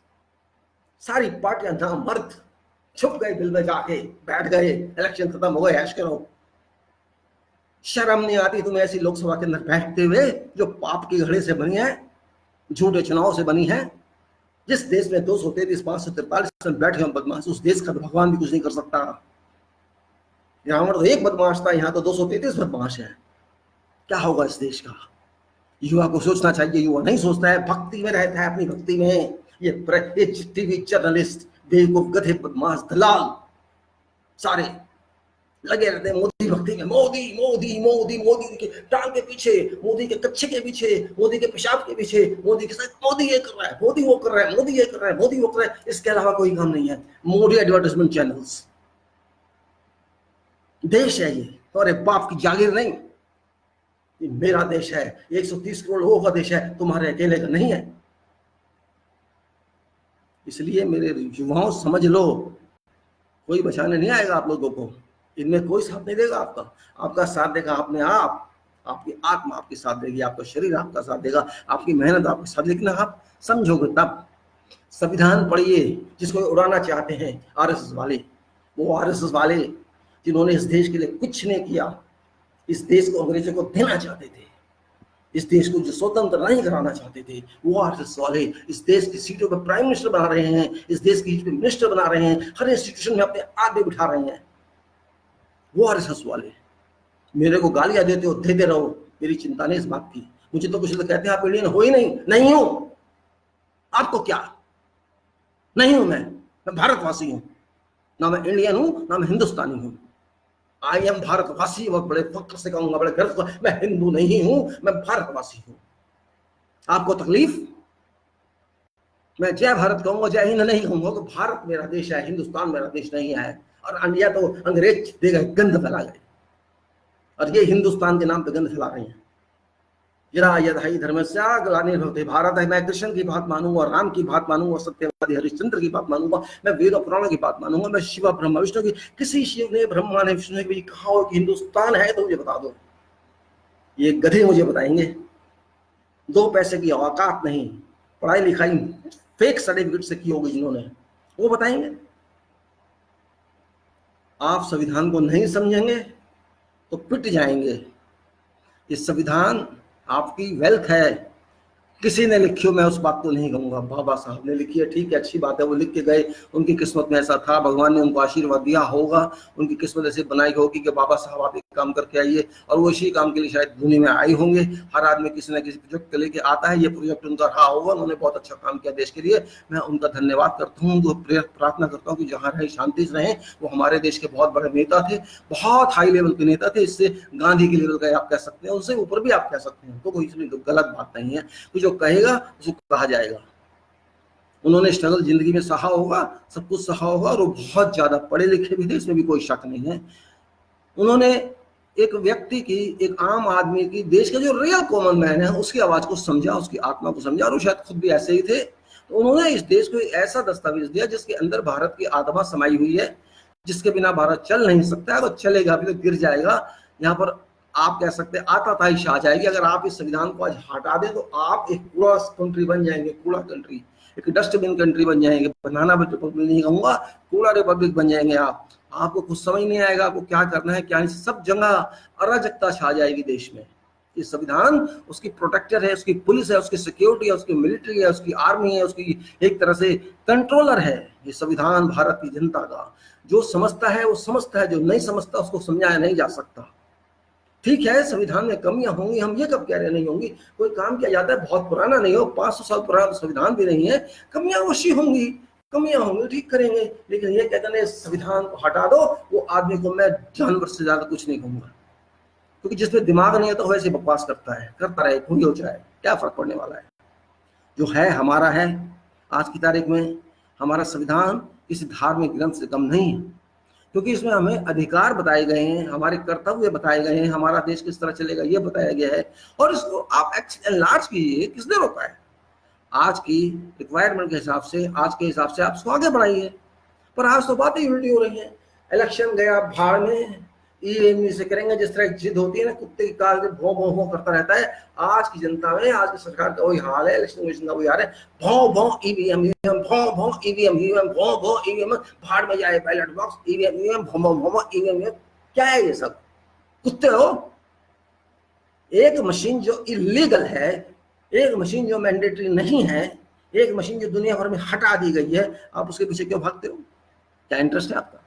सारी पार्टियां नामर्द छुप गए बिल में जाके बैठ गए, इलेक्शन खत्म हो गए, ऐश करो। शर्म नहीं आती तुम्हें ऐसी लोकसभा के अंदर बैठते हुए जो पाप की घड़ी से बनी है, झूठे चुनाव से बनी है? जिस देश में 233 543 बैठे हैं बदमाश, उस देश का भगवान भी कुछ नहीं कर सकता। यहाँ तो एक बदमाश था, यहाँ तो 233 बदमाश है। क्या होगा इस देश का? युवा को सोचना चाहिए, युवा नहीं सोचता है, भक्ति में रहता है, अपनी भक्ति में। ये टीवी जर्नलिस्ट, बेवकूफ, गधे, बदमाश, दलाल सारे लगे रहते हैं मोदी भक्ति में। मोदी मोदी मोदी मोदी के टांग के पीछे, मोदी के कच्छे के पीछे, मोदी के पेशाब के पीछे, मोदी के साथ, मोदी ये कर रहा है, मोदी वो कर रहा है, मोदी ये कर रहा है, मोदी वो कर रहा है। इसके अलावा कोई काम नहीं है। Modi advertisement channels. देश है ये, और बाप की जागीर नहीं। ये मेरा देश है, 130 करोड़ लोगों का देश है, तुम्हारे अकेले का नहीं है। इसलिए मेरे युवाओं समझ लो, कोई बचाने नहीं आएगा आप लोगों को, इनमें कोई साथ नहीं देगा आपका। आपका साथ देगा अपने आप, आपकी आत्मा आपके साथ देगी, आपका शरीर आपका साथ देगा, आपकी मेहनत आपके साथ। लेकिन आप समझोगे तब। संविधान पढ़िए, जिसको उड़ाना चाहते हैं आरएसएस वाले, वो आरएसएस वाले जिन्होंने इस देश के लिए कुछ नहीं किया, इस देश को अंग्रेजों को देना चाहते थे, इस देश को जो स्वतंत्र नहीं कराना चाहते थे, वो आरएसएस वाले इस देश की सीटों पर प्राइम मिनिस्टर बना रहे हैं, इस देश की मिनिस्टर बना रहे हैं, हर इंस्टीट्यूशन में अपने आगे बिठा रहे हैं। वो आरएसएस वाले मेरे को गालियां देते हो, देते रहो, मेरी चिंता नहीं इस बात की। मुझे तो कुछ लोग कहते हैं आप इंडियन हो ही नहीं। नहीं हूं। आपको क्या? नहीं हूं मैं भारतवासी हूं। ना मैं इंडियन हूं, ना मैं हिंदुस्तानी हूं। आई एम भारतवासी। और बड़े फख्र से कहूंगा, बड़े गर्व से, मैं हिंदू नहीं हूं, मैं भारतवासी हूं। आपको तकलीफ? मैं जय भारत कहूंगा, जय हिंद नहीं कहूंगा। तो भारत मेरा देश है, हिंदुस्तान मेरा देश नहीं है। और इंडिया तो अंग्रेज दे गए, गंद फैला गए, और ये हिंदुस्तान के नाम पे गंद फैला रहे हैं। यदा यदा हि धर्मस्य ग्लानिर्भवति भारत है, मैं कृष्ण की बात मानूंगा, राम की बात मानूंगा, सत्यवादी हरिश्चंद्र की बात मानूंगा, मैं वेद पुराण की बात मानूंगा, मैं शिव ब्रह्मा विष्णु की। किसी शिव ने ब्रह्मा ने विष्णु ने भी कहा हो कि हिंदुस्तान है तो मुझे बता दो, ये गधे मुझे बताएंगे। 2 पैसे की औकात नहीं, पढ़ाई लिखाई फेक सर्टिफिकेट से की होगी जिन्होंने, वो बताएंगे। आप संविधान को नहीं समझेंगे तो पिट जाएंगे। ये संविधान आपकी वेल्थ है, किसी ने लिखी हो मैं उस बात को नहीं कहूंगा, बाबा साहब ने लिखी है, ठीक है, अच्छी बात है, वो लिख के गए, उनकी किस्मत में ऐसा था, भगवान ने उनको आशीर्वाद दिया होगा, उनकी किस्मत ऐसे बनाई होगी कि बाबा साहब आप एक काम करके आइए, और वो इसी काम के लिए शायद दुनिया में आए होंगे। हर आदमी किसी न किसी प्रोजेक्ट लेके आता है, ये प्रोजेक्ट उनका रहा होगा, उन्होंने बहुत अच्छा काम किया देश के लिए, मैं उनका धन्यवाद करता हूँ, उनको प्रार्थना करता हूँ कि जहाँ रहे शांति से रहें। वो हमारे देश के बहुत बड़े नेता थे, बहुत हाई लेवल के नेता थे, इससे गांधी के लेवल का आप कह सकते हैं, उससे ऊपर भी आप कह सकते हैं, तो कोई इसमें गलत बात नहीं है। तो जो कहेगा उसको कहा जाएगा। उन्होंने स्ट्रगल जिंदगी में सहा होगा, सब कुछ सहा होगा, और वो बहुत ज्यादा पढ़े लिखे भी थे, इसमें भी कोई शक नहीं है। उन्होंने एक व्यक्ति की, एक आम आदमी की, देश के जो रियल कॉमन मैन है उसकी आवाज को समझा, उसकी आत्मा को समझा, और वो शायद खुद भी ऐसे ही थे। तो उन्होंने इस देश को ऐसा दस्तावेज दिया जिसके अंदर भारत की आत्मा समाई हुई है, जिसके बिना भारत चल नहीं सकता है, वो चलेगा भी तो गिर जाएगा। यहाँ पर आप कह सकते हैं आताताई आ जाएगी। अगर आप इस संविधान को आज हटा दें तो आप एक कूड़ा कंट्री बन जाएंगे, कूड़ा कंट्री, एक डस्टबिन कंट्री बन जाएंगे, बनाना रिपब्लिक नहीं कहूंगा, कूड़ा रिपब्लिक बन जाएंगे आप। आपको कुछ समझ नहीं आएगा, आपको क्या करना है क्या नहीं, सब जगह अराजकता छा जाएगी देश में। ये संविधान उसकी प्रोटेक्टर है, उसकी पुलिस है, उसकी सिक्योरिटी है, उसकी मिलिट्री है, उसकी आर्मी है, उसकी एक तरह से कंट्रोलर है। ये संविधान भारत की जनता का, जो समझता है वो समझता है, जो नहीं समझता उसको समझाया नहीं जा सकता। ठीक है, संविधान में कमियां होंगी, हम ये कब कह रहे नहीं होंगी, कोई काम किया जाता है बहुत पुराना नहीं हो, 500 साल पुराना संविधान भी नहीं है, कमियां अवश्य होंगी, कमियां होंगी, ठीक करेंगे। लेकिन ये कहते हैं संविधान को हटा दो, वो आदमी को मैं जानवर से ज्यादा कुछ नहीं कहूंगा, क्योंकि जिसमें दिमाग नहीं है तो वैसे बकवास करता है, करता रहे, कोई हो जाए, क्या फर्क पड़ने वाला है। जो है हमारा है, आज की तारीख में हमारा संविधान किसी धार्मिक ग्रंथ से कम नहीं है, क्योंकि इसमें हमें अधिकार बताए गए हैं, हमारे कर्तव्य बताए गए हैं, हमारा देश किस तरह चलेगा ये बताया गया है। और इसको आप एनलार्ज कीजिए, किसने रोका है? आज की रिक्वायरमेंट के हिसाब से, आज के हिसाब से आप इसको आगे बढ़ाइए। पर आज तो बातें उल्टी हो रही हैं। इलेक्शन गया भाड़ में, ईवीएम से करेंगे, जिस तरह जिद होती है ना, कुत्ते की काल से भौं भौं भौं करता रहता है। आज की जनता में, आज की सरकार का वही हाल है, इलेक्शन कमीशन का वही हाल है, भौं भौं ईवीएम, भौं भौं ईवीएम, भौं भौं ईवीएम, भाड़ में जाए बैलेट बॉक्स, ईवीएम, भौं भौं भौं ईवीएम। क्या है ये सब? कुत्ते हो। एक मशीन जो इलीगल है, एक मशीन जो मैंडेटरी नहीं है, एक मशीन जो दुनिया भर में हटा दी गई है, आप उसके पीछे क्यों भागते हो? क्या इंटरेस्ट है आपका?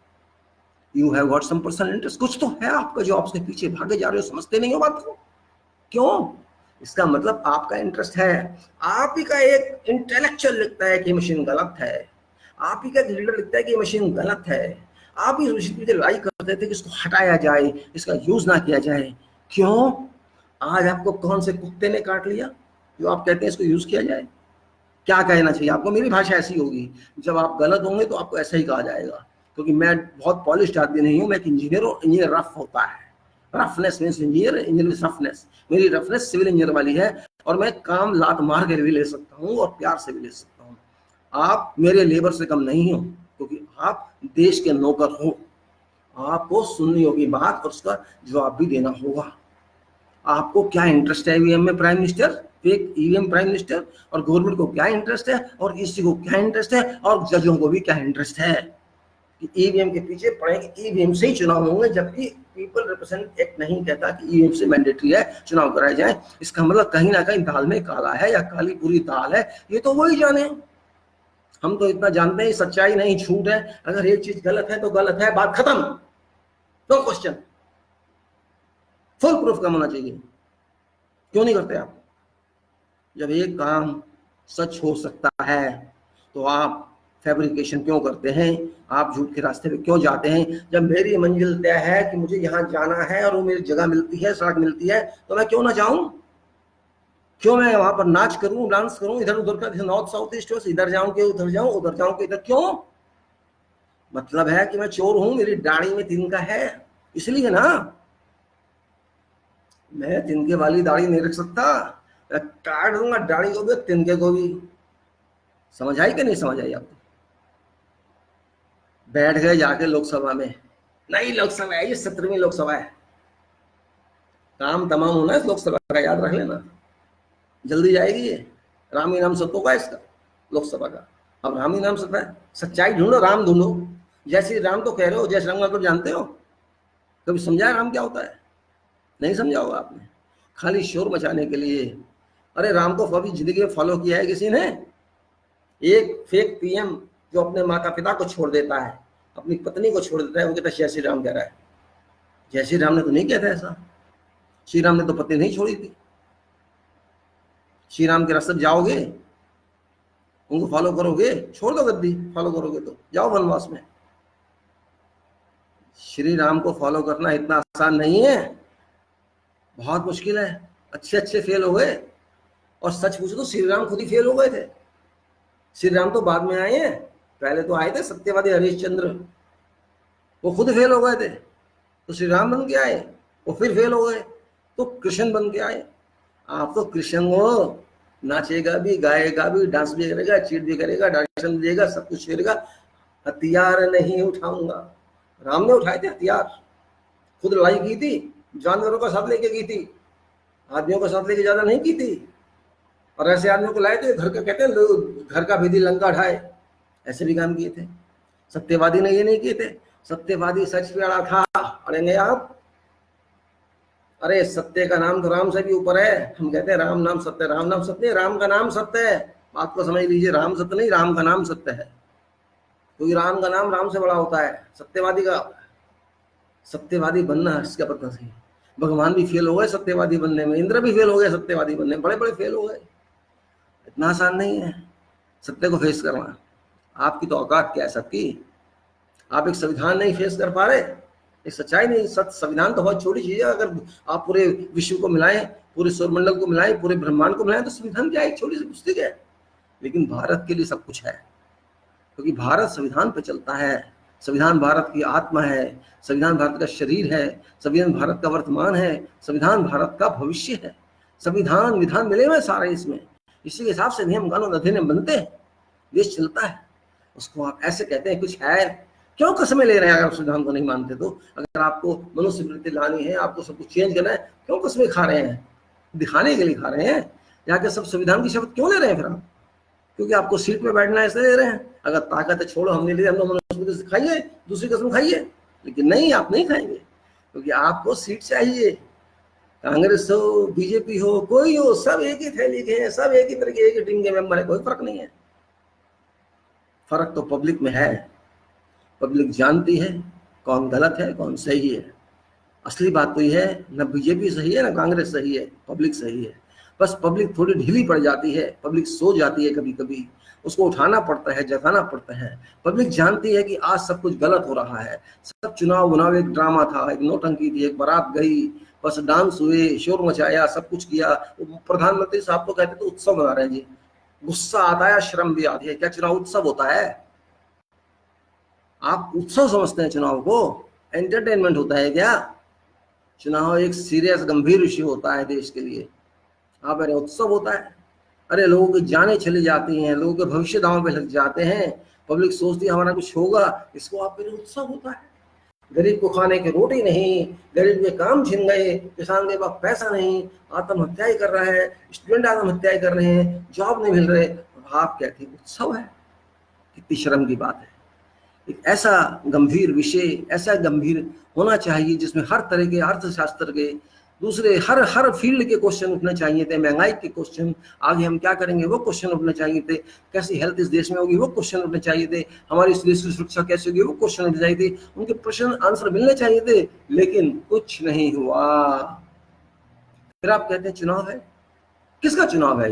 You have got some personal interest, कुछ तो है आपका जो आप उसके पीछे भागे जा रहे हो, समझते नहीं हो बात को। क्यों? इसका मतलब आपका इंटरेस्ट है। आप ही का एक इंटेलेक्चुअल लिखता है कि मशीन गलत है, आप ही का एक लीडर लिखता है कि मशीन गलत है, आप ही मशीन पे लड़ाई करते थे कि इसको हटाया जाए, इसका यूज ना किया जाए। क्यों? आज आपको कौन से कुत्ते ने काट लिया जो आप कहते हैं इसको यूज किया जाए? क्या कहना चाहिए आपको? मेरी भाषा ऐसी होगी, जब आप गलत होंगे तो आपको ऐसा ही कहा जाएगा, क्योंकि मैं बहुत पॉलिश्ड आदमी नहीं हूँ, मैं एक इंजीनियर हूँ। इंजीनियर रफ होता है, roughness means engineer, engineer roughness. मेरी रफनेस सिविल इंजीनियर वाली है, और मैं काम लात मार के भी ले सकता हूँ और प्यार से भी ले सकता हूँ। आप मेरे लेबर से कम नहीं हो, क्योंकि आप देश के नौकर हो। आपको सुननी होगी बात और उसका जवाब भी देना होगा। आपको क्या इंटरेस्ट है ईवीएम में prime minister, fake EVM prime minister, और गवर्नमेंट को क्या इंटरेस्ट है, और ईसी को क्या इंटरेस्ट है, और जजों को भी क्या इंटरेस्ट है कि ईवीएम के पीछे पड़े कि ईवीएम से ही चुनाव होंगे, जबकि पीपल रिप्रेजेंट एक्ट नहीं कहता कि ईवीएम से मैंडेटरी है चुनाव कराए जाए। इसका मतलब कहीं ना कहीं दाल में काला है या काली पूरी दाल है, ये तो वही जाने। हम तो इतना जानते हैं सच्चाई नहीं झूठ है, अगर एक चीज गलत है तो गलत है, बात खत्म, नो क्वेश्चन। फुल प्रूफ कम होना चाहिए। क्यों नहीं करते आप? जब एक काम सच हो सकता है तो आप फैब्रिकेशन क्यों करते हैं? आप झूठ के रास्ते पे क्यों जाते हैं? जब मेरी मंजिल तय है कि मुझे यहाँ जाना है और वो मेरी जगह मिलती है, सड़क मिलती है, तो मैं क्यों ना जाऊं? क्यों मैं वहां पर नाच करूं, डांस करूं, इधर उधर का, नॉर्थ साउथ ईस्ट वेस्ट, इधर जाऊं कि उधर जाऊं, उधर जाऊं कि इधर? क्यों? मतलब है कि मैं चोर हूं, मेरी दाढ़ी में तिनका है, इसलिए ना। मैं तिनके वाली दाढ़ी नहीं रख सकता, मैं काट दूंगा दाढ़ी को भी तिनके को भी। समझ आई कि नहीं समझ आई आपको? बैठ गए जाके लोकसभा में, नई लोकसभा है ये, 17वीं लोकसभा है, काम तमाम होना है इस लोकसभा का, याद रख लेना, जल्दी जाएगी ये। राम ही नाम सत्य होगा इसका, लोकसभा का। अब राम ही नाम सत्य है, सच्चाई ढूंढो, राम ढूंढो। जय श्री राम तो कह रहे हो, जय श्री राम का तो जानते हो? कभी समझा राम क्या होता है? नहीं समझा होगा आपने, खाली शोर मचाने के लिए। अरे राम को कभी जिंदगी में फॉलो किया है किसी ने? एक फेक पीएम जो अपने माता पिता को छोड़ देता है, अपनी पत्नी को छोड़ देता है, वो कहता है जय श्री राम कह रहा है। जय श्री राम ने तो नहीं कहता ऐसा, श्री राम ने तो पत्नी नहीं छोड़ी थी। श्री राम के रास्ते जाओगे, उनको फॉलो करोगे, छोड़ दो गद्दी, फॉलो करोगे तो जाओ वनवास में। श्री राम को फॉलो करना इतना आसान नहीं है, बहुत मुश्किल है। अच्छे अच्छे फेल हो गए, और सच पूछो तो श्री राम खुद ही फेल हो गए थे। श्री राम तो बाद में आए हैं, पहले तो आए थे सत्यवादी हरिश्चंद्र, वो खुद फेल हो गए थे, तो श्री राम बन के आए, वो फिर फेल हो गए, तो कृष्ण बन के आए। आप तो कृष्ण हो, नाचेगा भी, गाएगा भी, डांस भी करेगा, चीट भी करेगा, दर्शन देगा, सब कुछ करेगा, हथियार नहीं उठाऊंगा। राम ने उठाए थे हथियार, खुद लड़ाई की थी, जानवरों का साथ लेके की थी, आदमियों का साथ लेके ज्यादा नहीं की थी। और ऐसे आदमियों को लाए थे, घर का कहते हैं घर का भेदी लंका ढाए, ऐसे भी काम किए थे। सत्यवादी ने ये नहीं किए थे, सत्यवादी सच पे अड़ा था, अड़ेंगे आप। अरे सत्य का नाम तो राम से भी ऊपर है, हम कहते हैं राम नाम सत्य, राम नाम सत्य, राम का नाम सत्य है, बात को समझ लीजिए, राम सत्य नहीं, राम का नाम सत्य है, क्योंकि राम का नाम राम से बड़ा होता है। सत्यवादी का, सत्यवादी बनना इसका पता नहीं। भगवान भी फेल हो गए सत्यवादी बनने में, इंद्र भी फेल हो गए सत्यवादी बनने में, बड़े बड़े फेल हो गए। इतना आसान नहीं है सत्य को फेस करना। आपकी तो औकात क्या है सबकी? आप एक संविधान नहीं फेस कर पा रहे, एक सच्चाई नहीं। संविधान तो बहुत छोटी चीज है, अगर आप पूरे विश्व को मिलाएं, पूरे सौरमंडल को मिलाएं, पूरे ब्रह्मांड को मिलाएं, तो संविधान क्या एक छोटी सी पुस्तक है। लेकिन भारत के लिए सब कुछ है, क्योंकि भारत संविधान पर चलता है। संविधान भारत की आत्मा है, संविधान भारत का शरीर है, संविधान भारत का वर्तमान है, संविधान भारत का भविष्य है। संविधान विधान मिले हुए सारे इसमें, इसी के हिसाब से नियम कानून अधिनियम बनते हैं, देश चलता है। उसको आप ऐसे कहते हैं कुछ है, क्यों कसमें ले रहे हैं? अगर संविधान को नहीं मानते तो, अगर आपको मनुष्य वृत्ति लानी है, आपको सब कुछ चेंज करना है, क्यों कसमें खा रहे हैं? दिखाने के लिए खा रहे हैं। जाके सब संविधान की शपथ क्यों ले रहे हैं फिर आप? क्योंकि आपको सीट पे बैठना है, इसलिए ले रहे हैं। अगर ताकत है छोड़ो, हमने लिए, हम लोग मनुष्य खाइए, दूसरी कसम खाइए, लेकिन नहीं, आप नहीं खाएंगे, क्योंकि आपको सीट चाहिए। कांग्रेस हो, बीजेपी हो, कोई हो, सब एक ही थैली के हैं, सब एक ही तरह के, एक ही टीम के मेंबर है, कोई फर्क नहीं है। फर्क तो पब्लिक में है, पब्लिक जानती है कौन गलत है कौन सही है। असली बात तो यह है, न बीजेपी सही है, न कांग्रेस सही है, पब्लिक सही है। बस पब्लिक थोड़ी ढीली पड़ जाती है, पब्लिक सो जाती है कभी कभी, उसको उठाना पड़ता है, जगाना पड़ता है। पब्लिक जानती है कि आज सब कुछ गलत हो रहा है, सब चुनाव एक ड्रामा था, एक नौटंकी थी, एक बारात गई, बस डांस हुए, शोर मचाया, सब कुछ किया। प्रधानमंत्री साहब तो कहते तो उत्सव मना रहे हैं जी, गुस्सा आता है, शर्म भी आती है। क्या चुनाव उत्सव होता है? आप उत्सव समझते हैं चुनाव को? एंटरटेनमेंट होता है क्या? चुनाव एक सीरियस गंभीर इश्यू होता है देश के लिए। आप अरे उत्सव होता है? अरे लोगों की जानें चली जाती हैं, लोगों के भविष्य दांव पे लग जाते हैं, पब्लिक सोचती है हमारा कुछ होगा, इसको आप मेरे उत्सव होता है। गरीब को खाने की रोटी नहीं, गरीब के काम छिन गए, किसान के पास पैसा नहीं, आत्महत्याएं कर रहा है, स्टूडेंट आत्महत्याएं कर रहे हैं, जॉब नहीं मिल रहे, आप कहते हैं उत्सव है? कितनी शर्म की बात है। एक ऐसा गंभीर विषय, ऐसा गंभीर होना चाहिए जिसमें हर तरह के अर्थशास्त्र के, दूसरे हर फील्ड के क्वेश्चन उठने चाहिए थे। महंगाई के क्वेश्चन, आगे हम क्या करेंगे वो क्वेश्चन उठने चाहिए थे। कैसी हेल्थ इस देश में होगी वो क्वेश्चन उठने चाहिए थे। हमारी इस देश की सुरक्षा कैसे होगी वो क्वेश्चन उठने चाहिए थे। उनके प्रश्न आंसर मिलने चाहिए थे, लेकिन कुछ नहीं हुआ। फिर आप कहते हैं चुनाव है। किसका चुनाव है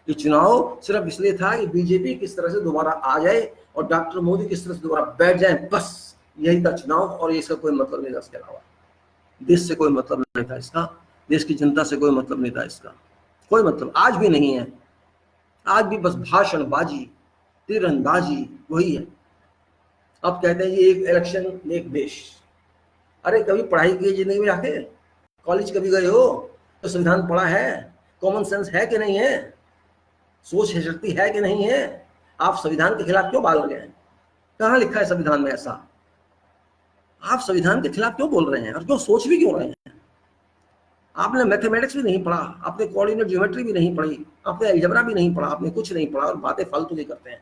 ये चुनाव सिर्फ इसलिए था कि बीजेपी किस तरह से दोबारा आ जाए और डॉक्टर मोदी किस तरह से दोबारा बैठ जाए, बस यही था चुनाव। और इसका कोई मतलब नहीं था इसके अलावा, देश से कोई मतलब नहीं था इसका, देश की जनता से कोई मतलब नहीं था इसका, कोई मतलब आज भी नहीं है। आज भी बस भाषणबाजी, तीरंदाजी वही है। अब कहते हैं ये एक इलेक्शन एक देश। अरे कभी पढ़ाई की जिंदगी में आके कॉलेज कभी गए हो तो संविधान पढ़ा है? कॉमन सेंस है कि नहीं है, सोच है शक्ति है कि नहीं है? आप संविधान के खिलाफ क्यों बोल रहे हैं? कहाँ लिखा है संविधान में ऐसा? आप संविधान के खिलाफ क्यों बोल रहे हैं और क्यों सोच भी क्यों रहे हैं? आपने मैथमेटिक्स भी नहीं पढ़ा, आपने कोऑर्डिनेट ज्योमेट्री भी नहीं पढ़ी, आपने अलजेब्रा भी नहीं पढ़ा, आपने कुछ नहीं पढ़ा और बातें फालतू की करते हैं।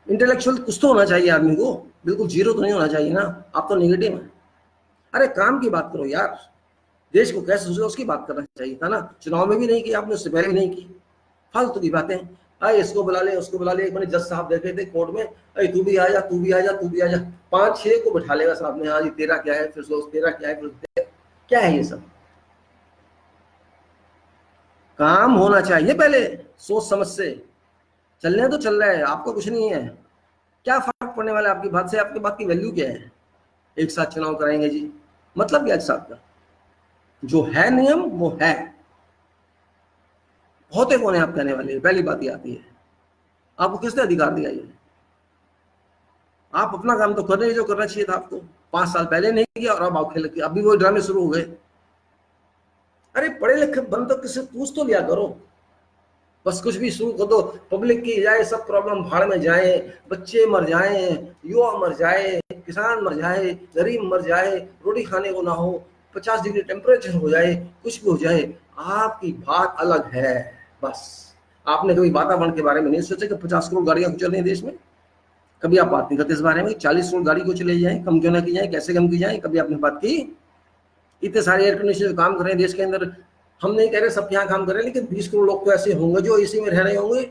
इंटेलेक्चुअल कुछ तो होना चाहिए आदमी को, बिल्कुल जीरो तो नहीं होना चाहिए ना। आप तो नेगेटिव है। अरे काम की बात करो यार, देश को कैसे सोचो उसकी बात करना चाहिए था ना। चुनाव में भी नहीं की आपने, उससे पहले भी नहीं की। फालतू की बातें, अरे इसको बुला ले उसको बुला ले। एक मैंने जज साहब देखे थे कोर्ट में, अरे तू भी आ जा तू भी आ जा तू भी आ जा, 5-6 को बैठा लेगा साहब ने। हाँ जी तेरा क्या है, फिर सोच तेरा क्या है, फिर क्या है ये सब? काम होना चाहिए पहले, सोच समझ से चलने तो चल रहा है, आपको कुछ नहीं है। क्या फर्क पड़ने वाला है आपकी बात से? आपकी बात की वैल्यू क्या है? एक साथ चुनाव कराएंगे जी, मतलब क्या एक साथ का? जो है नियम वो है, होते कौन है आप कहने वाले? पहली बात ये आती है, आपको किसने अधिकार दिया ये? आप अपना काम तो कर रहे हैं जो करना चाहिए था आपको। 5 साल पहले नहीं किया और अब आप खेल, अभी वो ड्रामे शुरू हो गए। अरे पढ़े लिखे बंद तो किसी पूछ तो लिया करो, बस कुछ भी शुरू कर दो, पब्लिक की जाए, सब प्रॉब्लम भाड़ में जाए, बच्चे मर जाए, युवा मर जाए, किसान मर जाए, गरीब मर जाए, रोटी खाने को ना हो, 50 डिग्री टेम्परेचर हो जाए, कुछ भी हो जाए, आपकी बात अलग है। बस आपने कभी वातावरण के बारे में नहीं सोचा कि 50 करोड़ गाड़ियां क्यों चल रही हैं देश में? कभी आप बात नहीं करते इस बारे में। 40 करोड़ गाड़ी को चले जाए, कम क्यों ना की जाए, कैसे कम की जाए, कभी आपने बात की? इतने सारे एयर कंडीशनर काम कर रहे हैं देश के अंदर, हम नहीं कह रहे सब यहाँ काम कर रहे हैं, लेकिन 20 करोड़ लोग तो ऐसे होंगे जो एसी में रह रहे होंगे।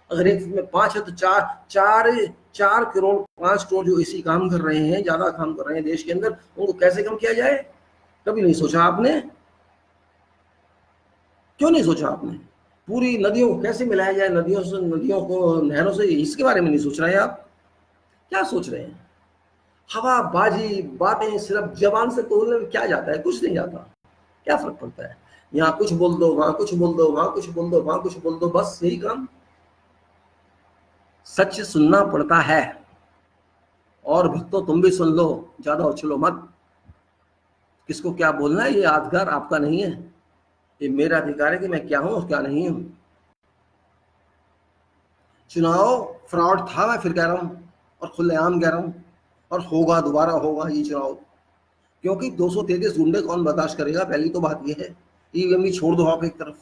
अगर एक में 5 है तो 4 करोड़ 5 करोड़ जो एसी काम कर रहे हैं, ज्यादा काम कर रहे हैं देश के अंदर, उनको कैसे कम किया जाए? कभी नहीं सोचा आपने? क्यों नहीं सोचा आपने? पूरी नदियों को कैसे मिलाया जाए, नदियों से, नदियों को नहरों से, इसके बारे में नहीं सोच रहे हैं आप? क्या सोच रहे हैं? हवाबाजी बातें, सिर्फ जबान से तोड़ने में क्या जाता है? कुछ नहीं जाता, क्या फर्क पड़ता है? यहाँ कुछ बोल दो, वहां कुछ बोल दो, वहां कुछ बोल दो, वहां कुछ बोल दो, बस यही काम। सच सुनना पड़ता है, और भक्तों तुम भी सुन लो, ज्यादा उछलो मत। किसको क्या बोलना है ये अधिकार आपका नहीं है, ये मेरा अधिकार है कि मैं क्या हूं और क्या नहीं हूं। चुनाव फ्रॉड था, मैं फिर कह रहा हूं, और खुलेआम कह रहा हूं, और होगा, दोबारा होगा ये चुनाव। क्योंकि 233 गुंडे कौन बर्दाश्त करेगा? पहली तो बात यह है। ईवीएम ही छोड़ दो आप एक तरफ,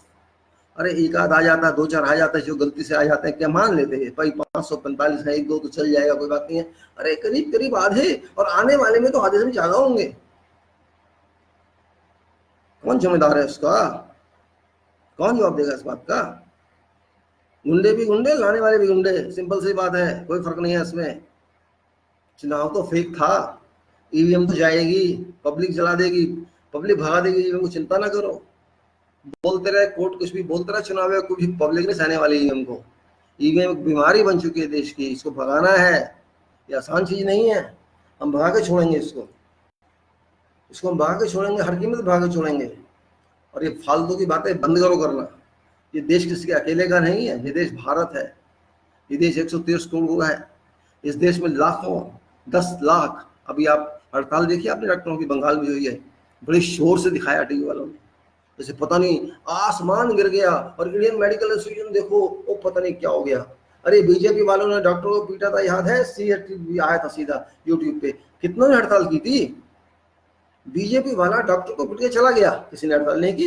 अरे एक आध आ जाता है, 2-4 आ जाता है, जो गलती से आ जाते हैं, क्या मान लेते हैं भाई 545 है, 1-2 तो चल जाएगा, कोई बात नहीं है। अरे करीब करीब आधे, और आने वाले में तो आधे से भी ज्यादा होंगे। कौन जिम्मेदार है उसका? कौन जवाब देगा इस बात का? गुंडे भी गुंडे, लाने वाले भी गुंडे, सिंपल सी बात है, कोई फर्क नहीं है इसमें। चुनाव तो फेक था, ईवीएम तो जाएगी, पब्लिक जला देगी, पब्लिक भगा देगी ईवीएम को, चिंता ना करो। बोलते रहे कोर्ट कुछ भी बोलते रहे, चुनाव में कुछ पब्लिक नहीं सहने वाली ईवीएम को। ईवीएम एक बीमारी बन चुकी है देश की, इसको भगाना है, ये आसान चीज नहीं है। हम भगा के छोड़ेंगे इसको हम भगा के छोड़ेंगे, हर कीमत भगा के छोड़ेंगे। और ये फालतू की बातें बंद करो करना। ये देश किसी के अकेले का नहीं है, ये देश भारत है, ये देश 130 करोड़ का है। इस देश में लाखों, 10 लाख, अभी आप हड़ताल देखिए आपने डॉक्टरों की बंगाल में हुई है, बड़े शोर से दिखाया टीवी वालों ने, जैसे पता नहीं आसमान गिर गया। और इंडियन मेडिकल एसोसिएशन देखो, वो पता नहीं क्या हो गया। अरे बीजेपी वालों ने डॉक्टरों को पीटा था, याद है? CRT आया था सीधा यूट्यूब पे, कितनों ने हड़ताल की थी। बीजेपी वाला डॉक्टर को पीट के चला गया, किसी ने हड़ताल नहीं की।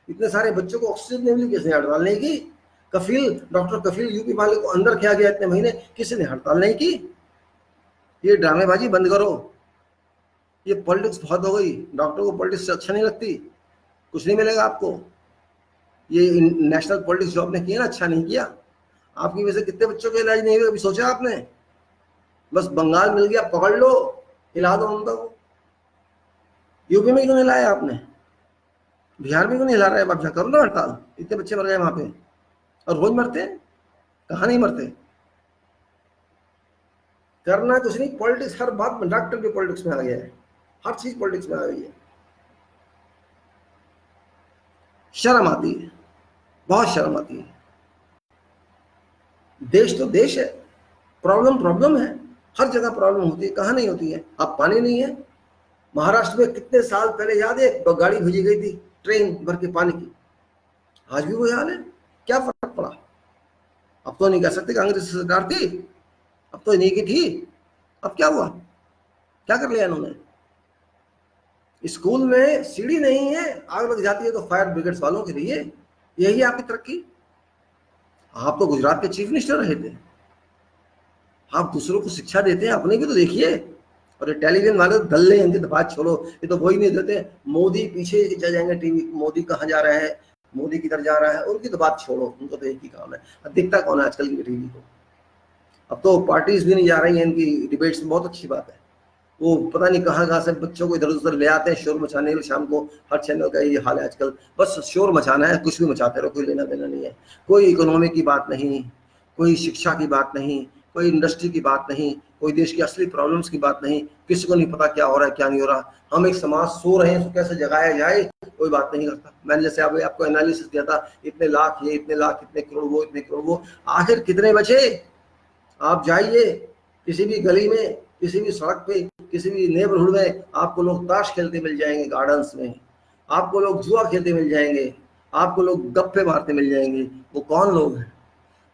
इतने सारे बच्चों को ऑक्सीजन नहीं मिली, किसी ने हड़ताल नहीं की। कफिल, डॉक्टर कफिल यूपी वाले को अंदर किया गया इतने महीने, किसी ने हड़ताल नहीं की। ये ड्रामेबाजी बंद करो, ये पॉलिटिक्स बहुत हो गई। डॉक्टर को पॉलिटिक्स अच्छा नहीं लगती, कुछ नहीं मिलेगा आपको। ये नेशनल पॉलिटिक्स जो आपने किया ना, अच्छा नहीं किया। आपकी वजह से कितने बच्चों के इलाज नहीं हुए, अभी सोचा आपने? बस बंगाल मिल गया, पकड़ लो, हिला दो उनको। यूपी में क्यों नहीं लाया आपने? बिहार में क्यों नहीं हिला रहे? आप करो ना हड़ताल, इतने बच्चे मर गए वहां पे, और रोज मरते हैं, कहाँ नहीं मरते। करना कुछ नहीं, पॉलिटिक्स हर बात में, डॉक्टर भी पॉलिटिक्स में आ गया है, हर चीज पॉलिटिक्स में आ गई है। शर्म आती है, बहुत शर्म आती है। देश तो देश है, प्रॉब्लम प्रॉब्लम है, हर जगह प्रॉब्लम होती है, कहाँ नहीं होती है? अब पानी नहीं है। महाराष्ट्र में कितने साल पहले याद है, गाड़ी भेजी गई थी, ट्रेन भर के पानी की, आज भी वही हाल है। क्या फर्क पड़ा? अब तो नहीं कह सकते कांग्रेस सरकार थी, अब तो नहीं की थी, अब क्या हुआ? क्या कर लिया इन्होंने? स्कूल में सीढ़ी नहीं है, आग लग जाती है तो फायर ब्रिगेड वालों के लिए, यही आपकी तरक्की? आप तो गुजरात के चीफ मिनिस्टर रहे थे, आप दूसरों को शिक्षा देते हैं, अपने भी तो देखिए। और ये टेलीविजन वाले तो दल्ले हैं, इनकी तो बात छोड़ो, ये तो वही नहीं देते। मोदी पीछे चले जाएंगे टीवी, मोदी कहाँ जा रहा है, मोदी किधर जा रहा है, उनकी तो बात छोड़ो, उनको तो एक ही काम है। अब दिखता कौन है आजकल की टीवी को? अब तो पार्टीज भी नहीं जा रही हैं इनकी डिबेट्स में, बहुत अच्छी बात है। वो पता नहीं कहाँ से बच्चों को इधर उधर ले आते हैं शोर मचाने के लिए। शाम को हर चैनल का ये हाल है आजकल, बस शोर मचाना है, कुछ भी मचाते रहो, कोई लेना देना नहीं है। कोई इकोनॉमी की बात नहीं, कोई शिक्षा की बात नहीं, कोई इंडस्ट्री की बात नहीं, कोई देश की असली प्रॉब्लम्स की बात नहीं। किसी को नहीं पता क्या हो रहा है क्या नहीं हो रहा। हम एक समाज सो रहे हैं, कैसे जगाया जाए, कोई बात नहीं करता। मैंने जैसे आपको एनालिसिस दिया था, इतने लाख ये, इतने लाख, इतने करोड़ वो, इतने करोड़ वो, आखिर कितने बचे? आप जाइए किसी भी गली में, किसी भी सड़क पे, किसी भी नेबरहुड में, आपको लोग ताश खेलते मिल जाएंगे, गार्डन्स में आपको लोग जुआ खेलते मिल जाएंगे, आपको लोग गप्पे मारते मिल जाएंगे। वो कौन लोग हैं?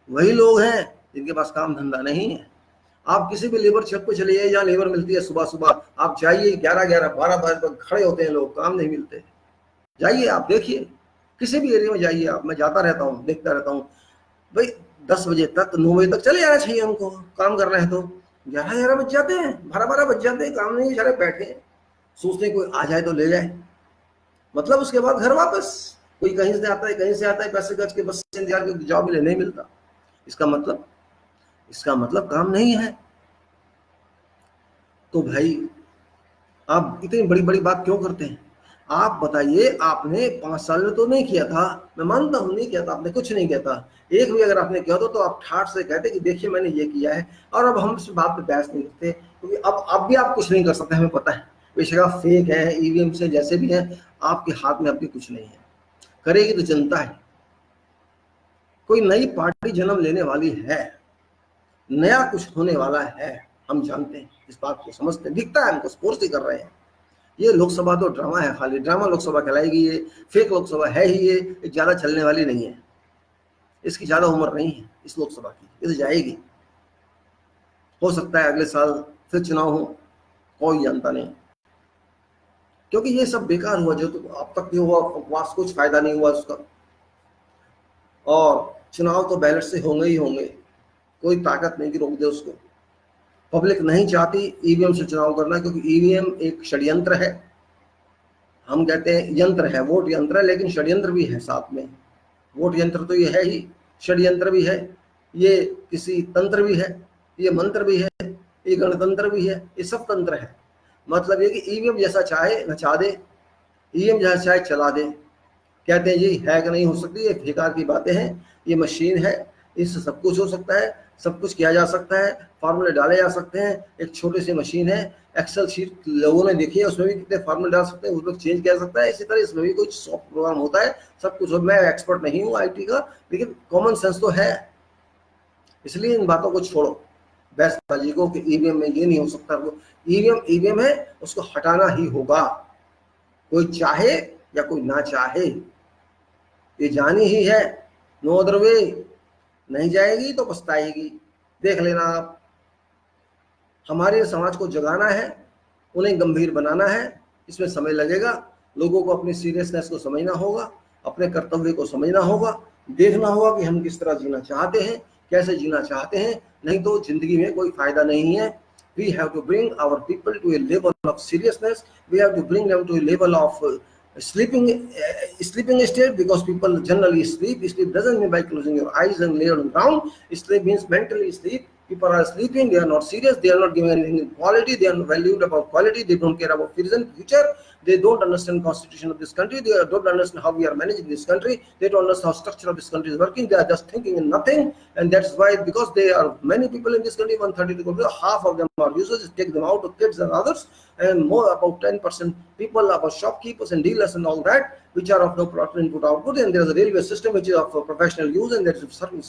वही लोग हैं जिनके पास काम धंधा नहीं है। आप किसी भी लेबर चेक पे चले जाइए, जहाँ लेबर मिलती है सुबह सुबह, आप जाइए 11-11, 12 बजे तक खड़े होते हैं लोग, काम नहीं मिलते। जाइए आप देखिए, किसी भी एरिया में जाइए आप, मैं जाता रहता हूँ, देखता रहता हूँ। भाई 10 बजे तक, 9 बजे तक चले जाना चाहिए हमको, काम कर रहे हैं तो 11-11 बज जाते हैं, 12-12 बज जाते हैं, काम नहीं, सारे बैठे हैं, सोचते हैं कोई आ जाए तो ले जाए, मतलब उसके बाद घर वापस। कोई कहीं से आता है, कहीं से आता है, पैसे खर्च के बस इंतजार के जॉब मिले, नहीं मिलता। इसका मतलब काम नहीं है। तो भाई आप इतनी बड़ी बड़ी बात क्यों करते हैं? आप बताइए, आपने 5 साल में तो नहीं किया था, मैं मानता हूं नहीं किया था, आपने कुछ नहीं किया था। एक भी अगर आपने किया तो आप ठाठ से कहते कि देखिए मैंने ये किया है, और अब हम इस बात पे बहस नहीं करते, क्योंकि अब भी आप कुछ नहीं कर सकते, हमें पता है। बेशक आप फेक है, ईवीएम से जैसे भी है, आपके हाथ में अब भी कुछ नहीं है। करेगी तो जनता है। कोई नई पार्टी जन्म लेने वाली है, नया कुछ होने वाला है, हम जानते हैं, इस बात को समझते, दिखता है हमको, स्पोर्ट्स ही कर रहे हैं। ये लोकसभा तो ड्रामा है, खाली ड्रामा लोकसभा कहलाएगी, ये फेक लोकसभा है ही, ये ज्यादा चलने वाली नहीं है, इसकी ज्यादा उम्र नहीं है इस लोकसभा की, इसे जाएगी। हो सकता है अगले साल फिर चुनाव हो, कोई जानता नहीं, क्योंकि ये सब बेकार हुआ, जो तो अब तक भी हुआ बकवास, कुछ फायदा नहीं हुआ उसका। और चुनाव तो बैलेट से होंगे ही होंगे, कोई ताकत नहीं कि रोक दे उसको। पब्लिक नहीं चाहती ईवीएम से चुनाव करना, क्योंकि ईवीएम एक षड्यंत्र है। हम कहते हैं यंत्र है, वोट यंत्र है, लेकिन षड्यंत्र भी है साथ में। वोट यंत्र तो ये है ही, षड्यंत्र भी है, ये किसी तंत्र भी है, ये मंत्र भी है, ये गणतंत्र भी है, ये सब तंत्र है। मतलब ये कि ईवीएम जैसा चाहे नचा दे, ईवीएम जैसा चाहे चला दे। कहते हैं जी हैक नहीं हो सकती, ये बेकार की बातें हैं, ये मशीन है, इससे सब कुछ हो सकता है, सब कुछ किया जा सकता है, फार्मूले डाले जा सकते हैं। एक छोटी सी मशीन है, एक्सेल शीट लोगों ने देखी है, उसमें भी कितने फार्मूले डाल सकते हैं, उसमें चेंज किया सकता है। इसी तरह इसमें भी कुछ सॉफ्ट प्रोग्राम होता है, सब कुछ। मैं एक्सपर्ट नहीं हूँ आईटी का, लेकिन कॉमन सेंस तो है। इसलिए इन बातों को छोड़ो, बहसबाजी को कि ईवीएम में ये नहीं हो सकता। वो ईवीएम है, उसको हटाना ही होगा, कोई चाहे या कोई ना चाहे, ये जानी ही है, नो अदर वे। नहीं जाएगी तो पछताएगी, देख लेना आप। हमारे समाज को जगाना है, उन्हें गंभीर बनाना है, इसमें समय लगेगा। लोगों को अपनी सीरियसनेस को समझना होगा, अपने कर्तव्य को समझना होगा, देखना होगा कि हम किस तरह जीना चाहते हैं, कैसे जीना चाहते हैं। नहीं तो जिंदगी में कोई फायदा नहीं है। We have to bring our people to a level of seriousness. We have to bring them to a level of sleeping state, because people generally sleep. Sleep doesn't mean by closing your eyes and lay down. Sleep means mentally sleep. People are sleeping, they are not serious, they are not giving anything in quality, they are not valued about quality, they don't care about present, future, they don't understand constitution of this country, they don't understand how we are managing this country, they don't understand how structure of this country is working, they are just thinking in nothing. And that's why, because there are many people in this country, 132 people, half of them are users, take them out of kids and others, and more about 10% people, about shopkeepers and dealers and all that, which are of no product input output, and there is a railway system which is of professional use, and there is certain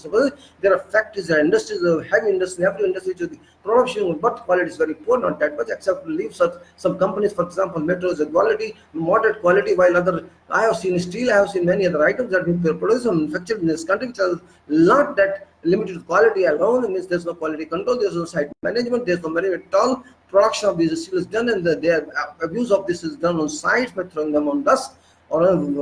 there are factories, there are industries, heavy industry, every industry which is production, but quality is very poor, not that much, except to leave some companies, for example, metro is a quality, moderate quality, while other, I have seen steel, I have seen many other items that have been produced and manufactured in this country, which are not that limited quality alone. It means there's no quality control, there's no site management, there's no very at all. Production of these steel is done, and their abuse of this is done on sites by throwing them on dust or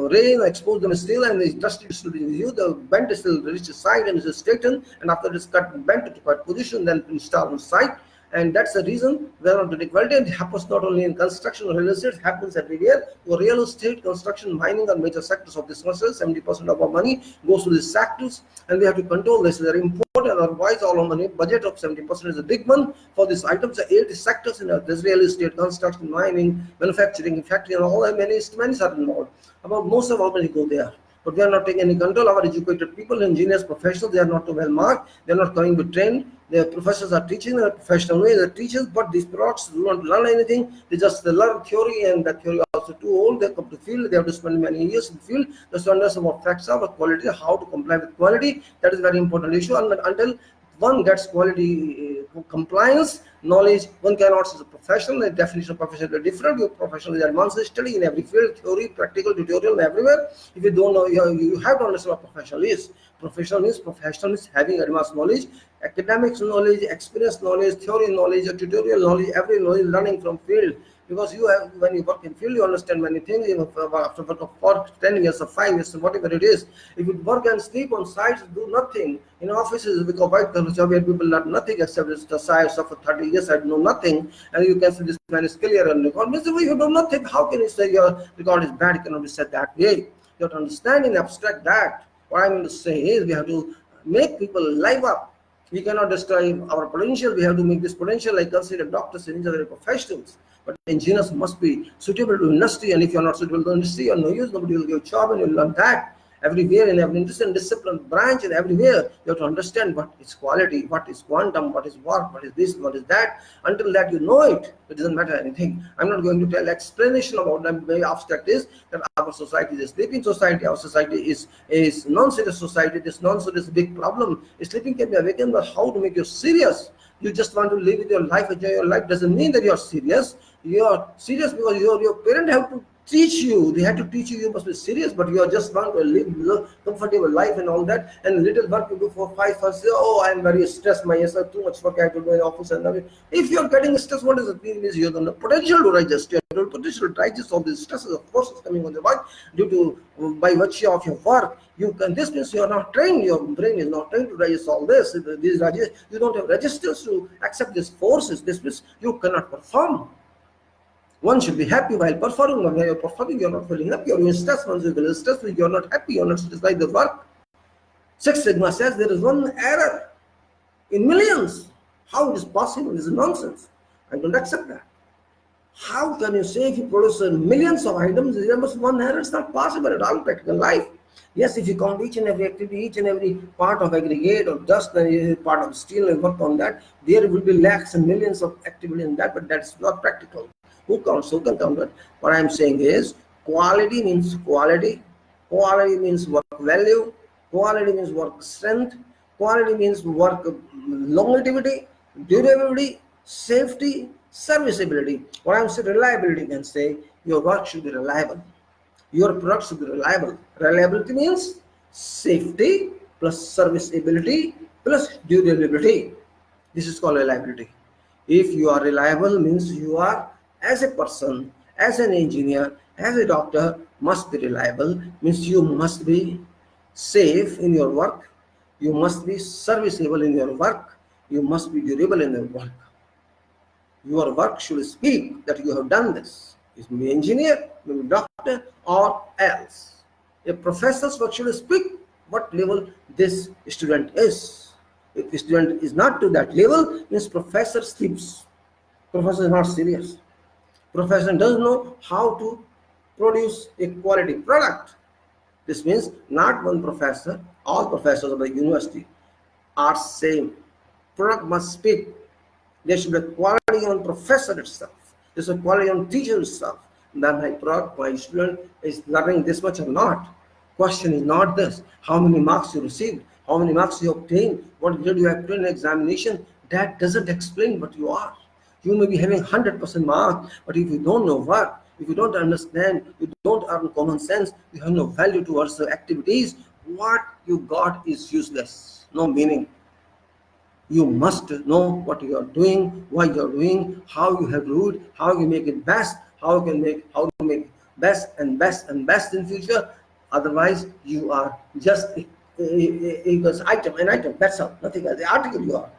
rain, expose them still, and the dust is still being used. The bent is still reached the site and is straightened, and after it's cut and bent to correct position, then installed on site. And that's the reason where on the quality, and it happens not only in construction or real estate, it happens everywhere. For real estate, construction, mining are major sectors of this country. 70% of our money goes to these sectors, and we have to control this. Very important. Otherwise, all our money budget of 70% is a big one for these items. 80 sectors in this real estate, construction, mining, manufacturing, factory, and all that many are involved. About most of our money go there. But we are not taking any control. Our educated people, engineers, professionals, they are not well marked. They are not coming with trained. The professors are teaching in a professional way. They're teachers, but these products do not learn anything. They just learn theory, and that theory also too old. They come to the field. They have to spend many years in the field just to understand what facts are, what quality, how to comply with quality. That is a very important issue. And until one gets quality compliance knowledge, one cannot see a professional. The definition of professional is different. Your professional is advanced study in every field, theory, practical, tutorial, everywhere. If you don't know, you have to understand what professional is. Professional is having advanced knowledge, academics knowledge, experience knowledge, theory knowledge, tutorial knowledge, every knowledge learning from field. Because you have, when you work in field, you understand many things. After work of 4, 10 years or 5 years, whatever it is, if you work and sleep on sites, do nothing. In offices, because white collar job where people learn nothing except the sites of 30 years, I know nothing, and you can say this man is clear on record. Means if you do nothing, how can you say your record is bad? It cannot be said that way. You have to understand and abstract that. What I'm going to say is we have to make people live up. We cannot destroy our potential. We have to make this potential. I consider doctors and engineering professionals. But engineers must be suitable to industry, and if you're not suitable to industry, you're no use. Nobody will give a job, and you'll learn that. Everywhere in every industry and discipline branch and everywhere, you have to understand what is quality, what is quantum, what is work, what is this, what is that. Until that you know it, it doesn't matter anything. I'm not going to tell explanation about them. Very abstract is that our society is a sleeping society. Our society is non-serious society. This non-serious big problem. Sleeping can be awakened, but how to make you serious? You just want to live with your life, enjoy your life, doesn't mean that you're serious. You're serious because your parents have to teach you. They had to teach you must be serious, but you are just want to live a comfortable life and all that, and little work you do for 5 months. Oh, I'm very stressed, my yes, too much work I have to do in the office. And everything. If you're getting stressed, what does it mean? Is you have the potential to digest. You have the potential to digest all these stresses, of course, is coming on the mind due to by virtue of your work. You can, this means you are not trained, your brain is not trained to digest all this. You don't have registers to accept these forces. This means you cannot perform. One should be happy while performing. When you're performing, you're not feeling happy, or you're stressed. Once you feel stressed, you're not happy, you're not satisfied with work. Six Sigma says there is one error in millions. How it is possible? This is nonsense. I don't accept that. How can you say if you produce millions of items, there must be one error? It's not possible at all in practical life. Yes, if you count each and every activity, each and every part of aggregate or dust, part of steel and work on that, there will be lakhs and millions of activity in that, but that's not practical. Who counts? Who can count it? What I'm saying is quality means quality. Quality means work value. Quality means work strength. Quality means work longevity, durability, safety, serviceability. What I'm saying, reliability can say your work should be reliable. Your product should be reliable. Reliability means safety plus serviceability plus durability. This is called reliability. If you are reliable, means you are, as a person, as an engineer, as a doctor, must be reliable, means you must be safe in your work, you must be serviceable in your work, you must be durable in your work. Your work should speak that you have done this. It may be engineer, maybe doctor, or else. A professor's work should speak what level this student is. If the student is not to that level, means professor sleeps. Professor is not serious. Professor doesn't know how to produce a quality product. This means not one professor, all professors of the university are same. Product must speak. There should be quality on professor itself. There's a quality on teacher itself. that my product, my student is learning this much or not. Question is not this. How many marks you received? How many marks you obtained? What grade you obtained in examination? That doesn't explain what you are. You may be having 100% marks, but if you don't know what, if you don't understand, you don't earn common sense, you have no value towards the activities, what you got is useless, no meaning. You must know what you are doing, why you are doing, how you have to do it, how you make it best, how to make best and best and best in future. Otherwise, you are just equals item, an item. That's all. Nothing else. The article you are.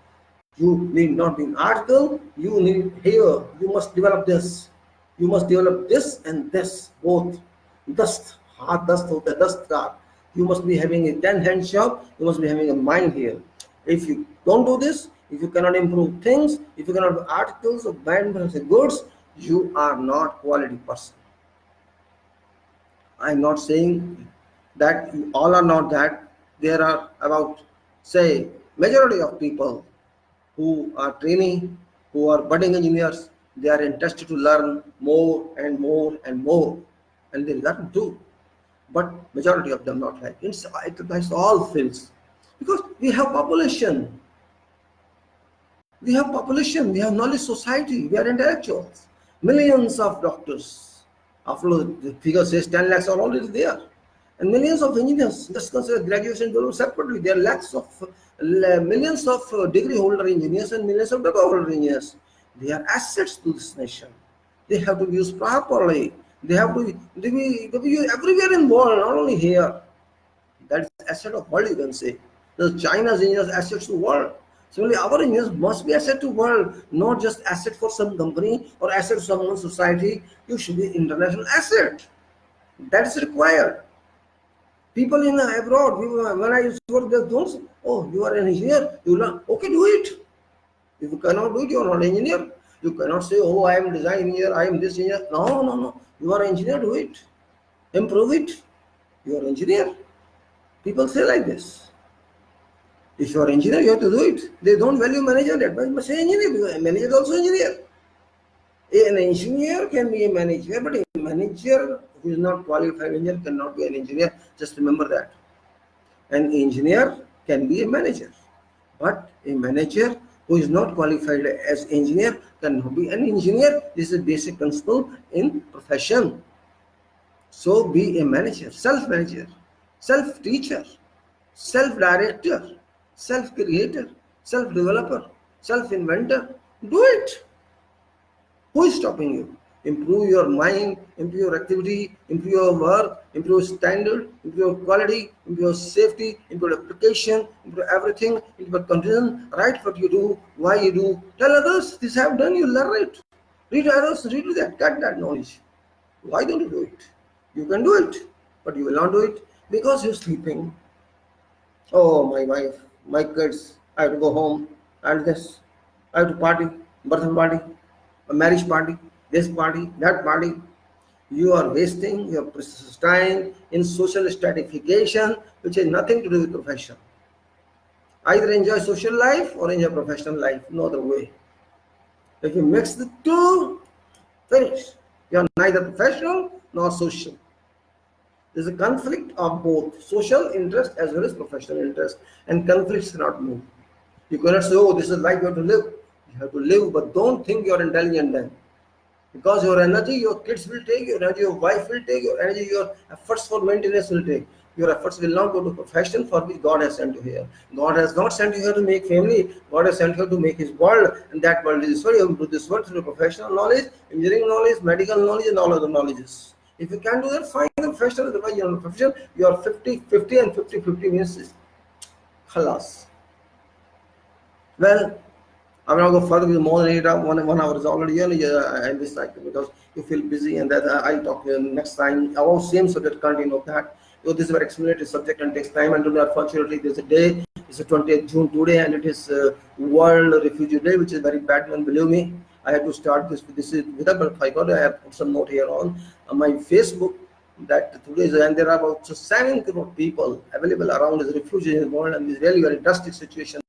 You need not be an article. You need here. You must develop this. You must develop this and this both. Dust, hard dust, the dust car. You must be having a 10-hand shop. You must be having a mind here. If you don't do this, if you cannot improve things, if you cannot do articles of bad goods, you are not quality person. I am not saying that all are not that. There are about, say, majority of people who are training, who are budding engineers, they are interested to learn more and more and more, and they learn too. But majority of them not like it applies to all fields, because we have population, we have knowledge society, we are intellectuals, millions of doctors. After the figure says 10 lakhs are already there, and millions of engineers. Just consider graduation below separately. There are lakhs of millions of degree holder engineers and millions of degree holder engineers. They are assets to this nation. They have to be used properly. They have to be used everywhere in the world, not only here. That is asset of world, you can say. The China's engineers assets to world. Similarly, our engineers must be asset to world, not just asset for some company or asset to some society. You should be international asset. That is required. People in abroad, when I used to work, they don't say, oh, you are an engineer, you learn. Okay, do it. If you cannot do it, you are not an engineer. You cannot say, oh, I am a design engineer, I am this engineer. No, no, no. You are an engineer, do it. Improve it. You are an engineer. People say like this. If you are an engineer, you have to do it. They don't value manager that much, but say engineer, because a manager is also engineer. An engineer can be a manager, but a manager who is not qualified engineer cannot be an engineer. Just remember that. An engineer can be a manager, but a manager who is not qualified as engineer cannot be an engineer. This is a basic principle in profession. So be a manager, self-manager, self-teacher, self-director, self-creator, self-developer, self-inventor. Do it. Who is stopping you? Improve your mind, improve your activity, improve your work, improve your standard, improve your quality, improve your safety, improve your application, improve everything, improve your condition, write what you do, why you do. Tell others, this I have done, you learn it. Read others, read that, get that knowledge. Why don't you do it? You can do it, but you will not do it because you're sleeping. Oh, my wife, my kids, I have to go home, and this, I have to party, birthday party, a marriage party, this party, that party. You are wasting your precious time in social stratification, which has nothing to do with profession. Either enjoy social life or enjoy professional life, no other way. If you mix the two, finish. You are neither professional nor social. There's a conflict of both social interest as well as professional interest, and conflicts cannot move. You cannot say, oh, this is life you have to live. You have to live, but don't think you're intelligent then. Because your energy, your kids will take, your energy, your wife will take, your energy, your efforts for maintenance will take. Your efforts will not go to profession for which God has sent you here. God has not sent you here to make family. God has sent you here to make His world, and that world is so you have to do this world through professional knowledge, engineering knowledge, medical knowledge, and all other knowledges. If you can't do that, find a professional. Otherwise, you're not a professional. You are 50-50, and 50-50 means khalas. Well, I will not go further with more than 1 hour is already early. I this cycle because you feel busy, and that I'll talk to you next time about same subject content of that. So this is a very explanatory subject and takes time. And today, unfortunately, there's a day. It's the 20th June today, and it is World Refugee Day, which is very bad one. Believe me, I had to start this. This is without, but I got. I have put some note here on my Facebook that today is, and there are about 7 crore people available around as refugees in the world, and it's really very drastic situation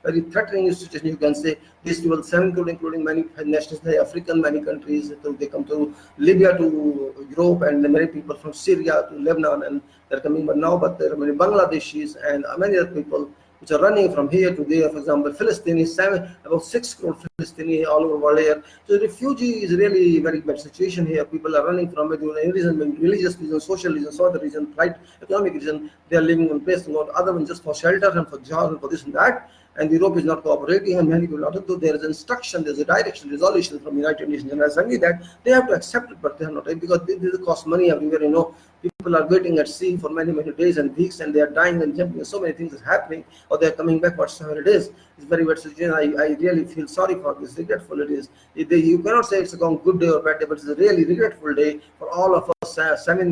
very threatening situation, you can say. These people, including many nations, African, many countries, so they come to Libya, to Europe, and many people from Syria to Lebanon, and they're coming. But there are many Bangladeshis and many other people which are running from here to there. For example, Philistines, about 6 crore Philistines all over the world here. So refugee is really a very bad situation here. People are running from it due to any reason, religious reason, social reason, social reason, right, economic reason. They are living in place, not other than just for shelter and for jobs and for this and that. And Europe is not cooperating, and many people, although there is instruction, there's a direction, resolution from United Nations General Assembly that they have to accept it, but they are not, because this costs money everywhere. People are waiting at sea for many days and weeks, and they are dying and jumping, and so many things are happening, or they are coming back, whatever it is. It's very bad situation. I really feel sorry for this, regretful it is. You cannot say it's a good day or bad day, but it's a really regretful day for all of us, 7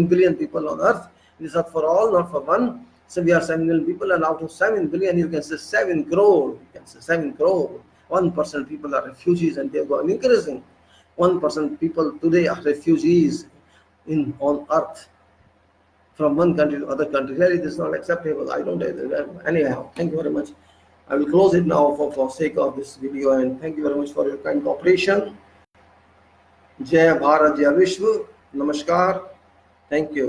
billion people on earth. It is not for all, not for one. So we are 7 million people, and out of 7 billion, you can say 7 crore. You can say 7 crore. 1% people are refugees, and they are going increasing. 1% people today are refugees on earth, from one country to other country. Really, this is not acceptable. I don't. Anyhow, thank you very much. I will close it now for sake of this video, and thank you very much for your kind cooperation. Jai Bharat, Jai Vishwa. Namaskar. Thank you.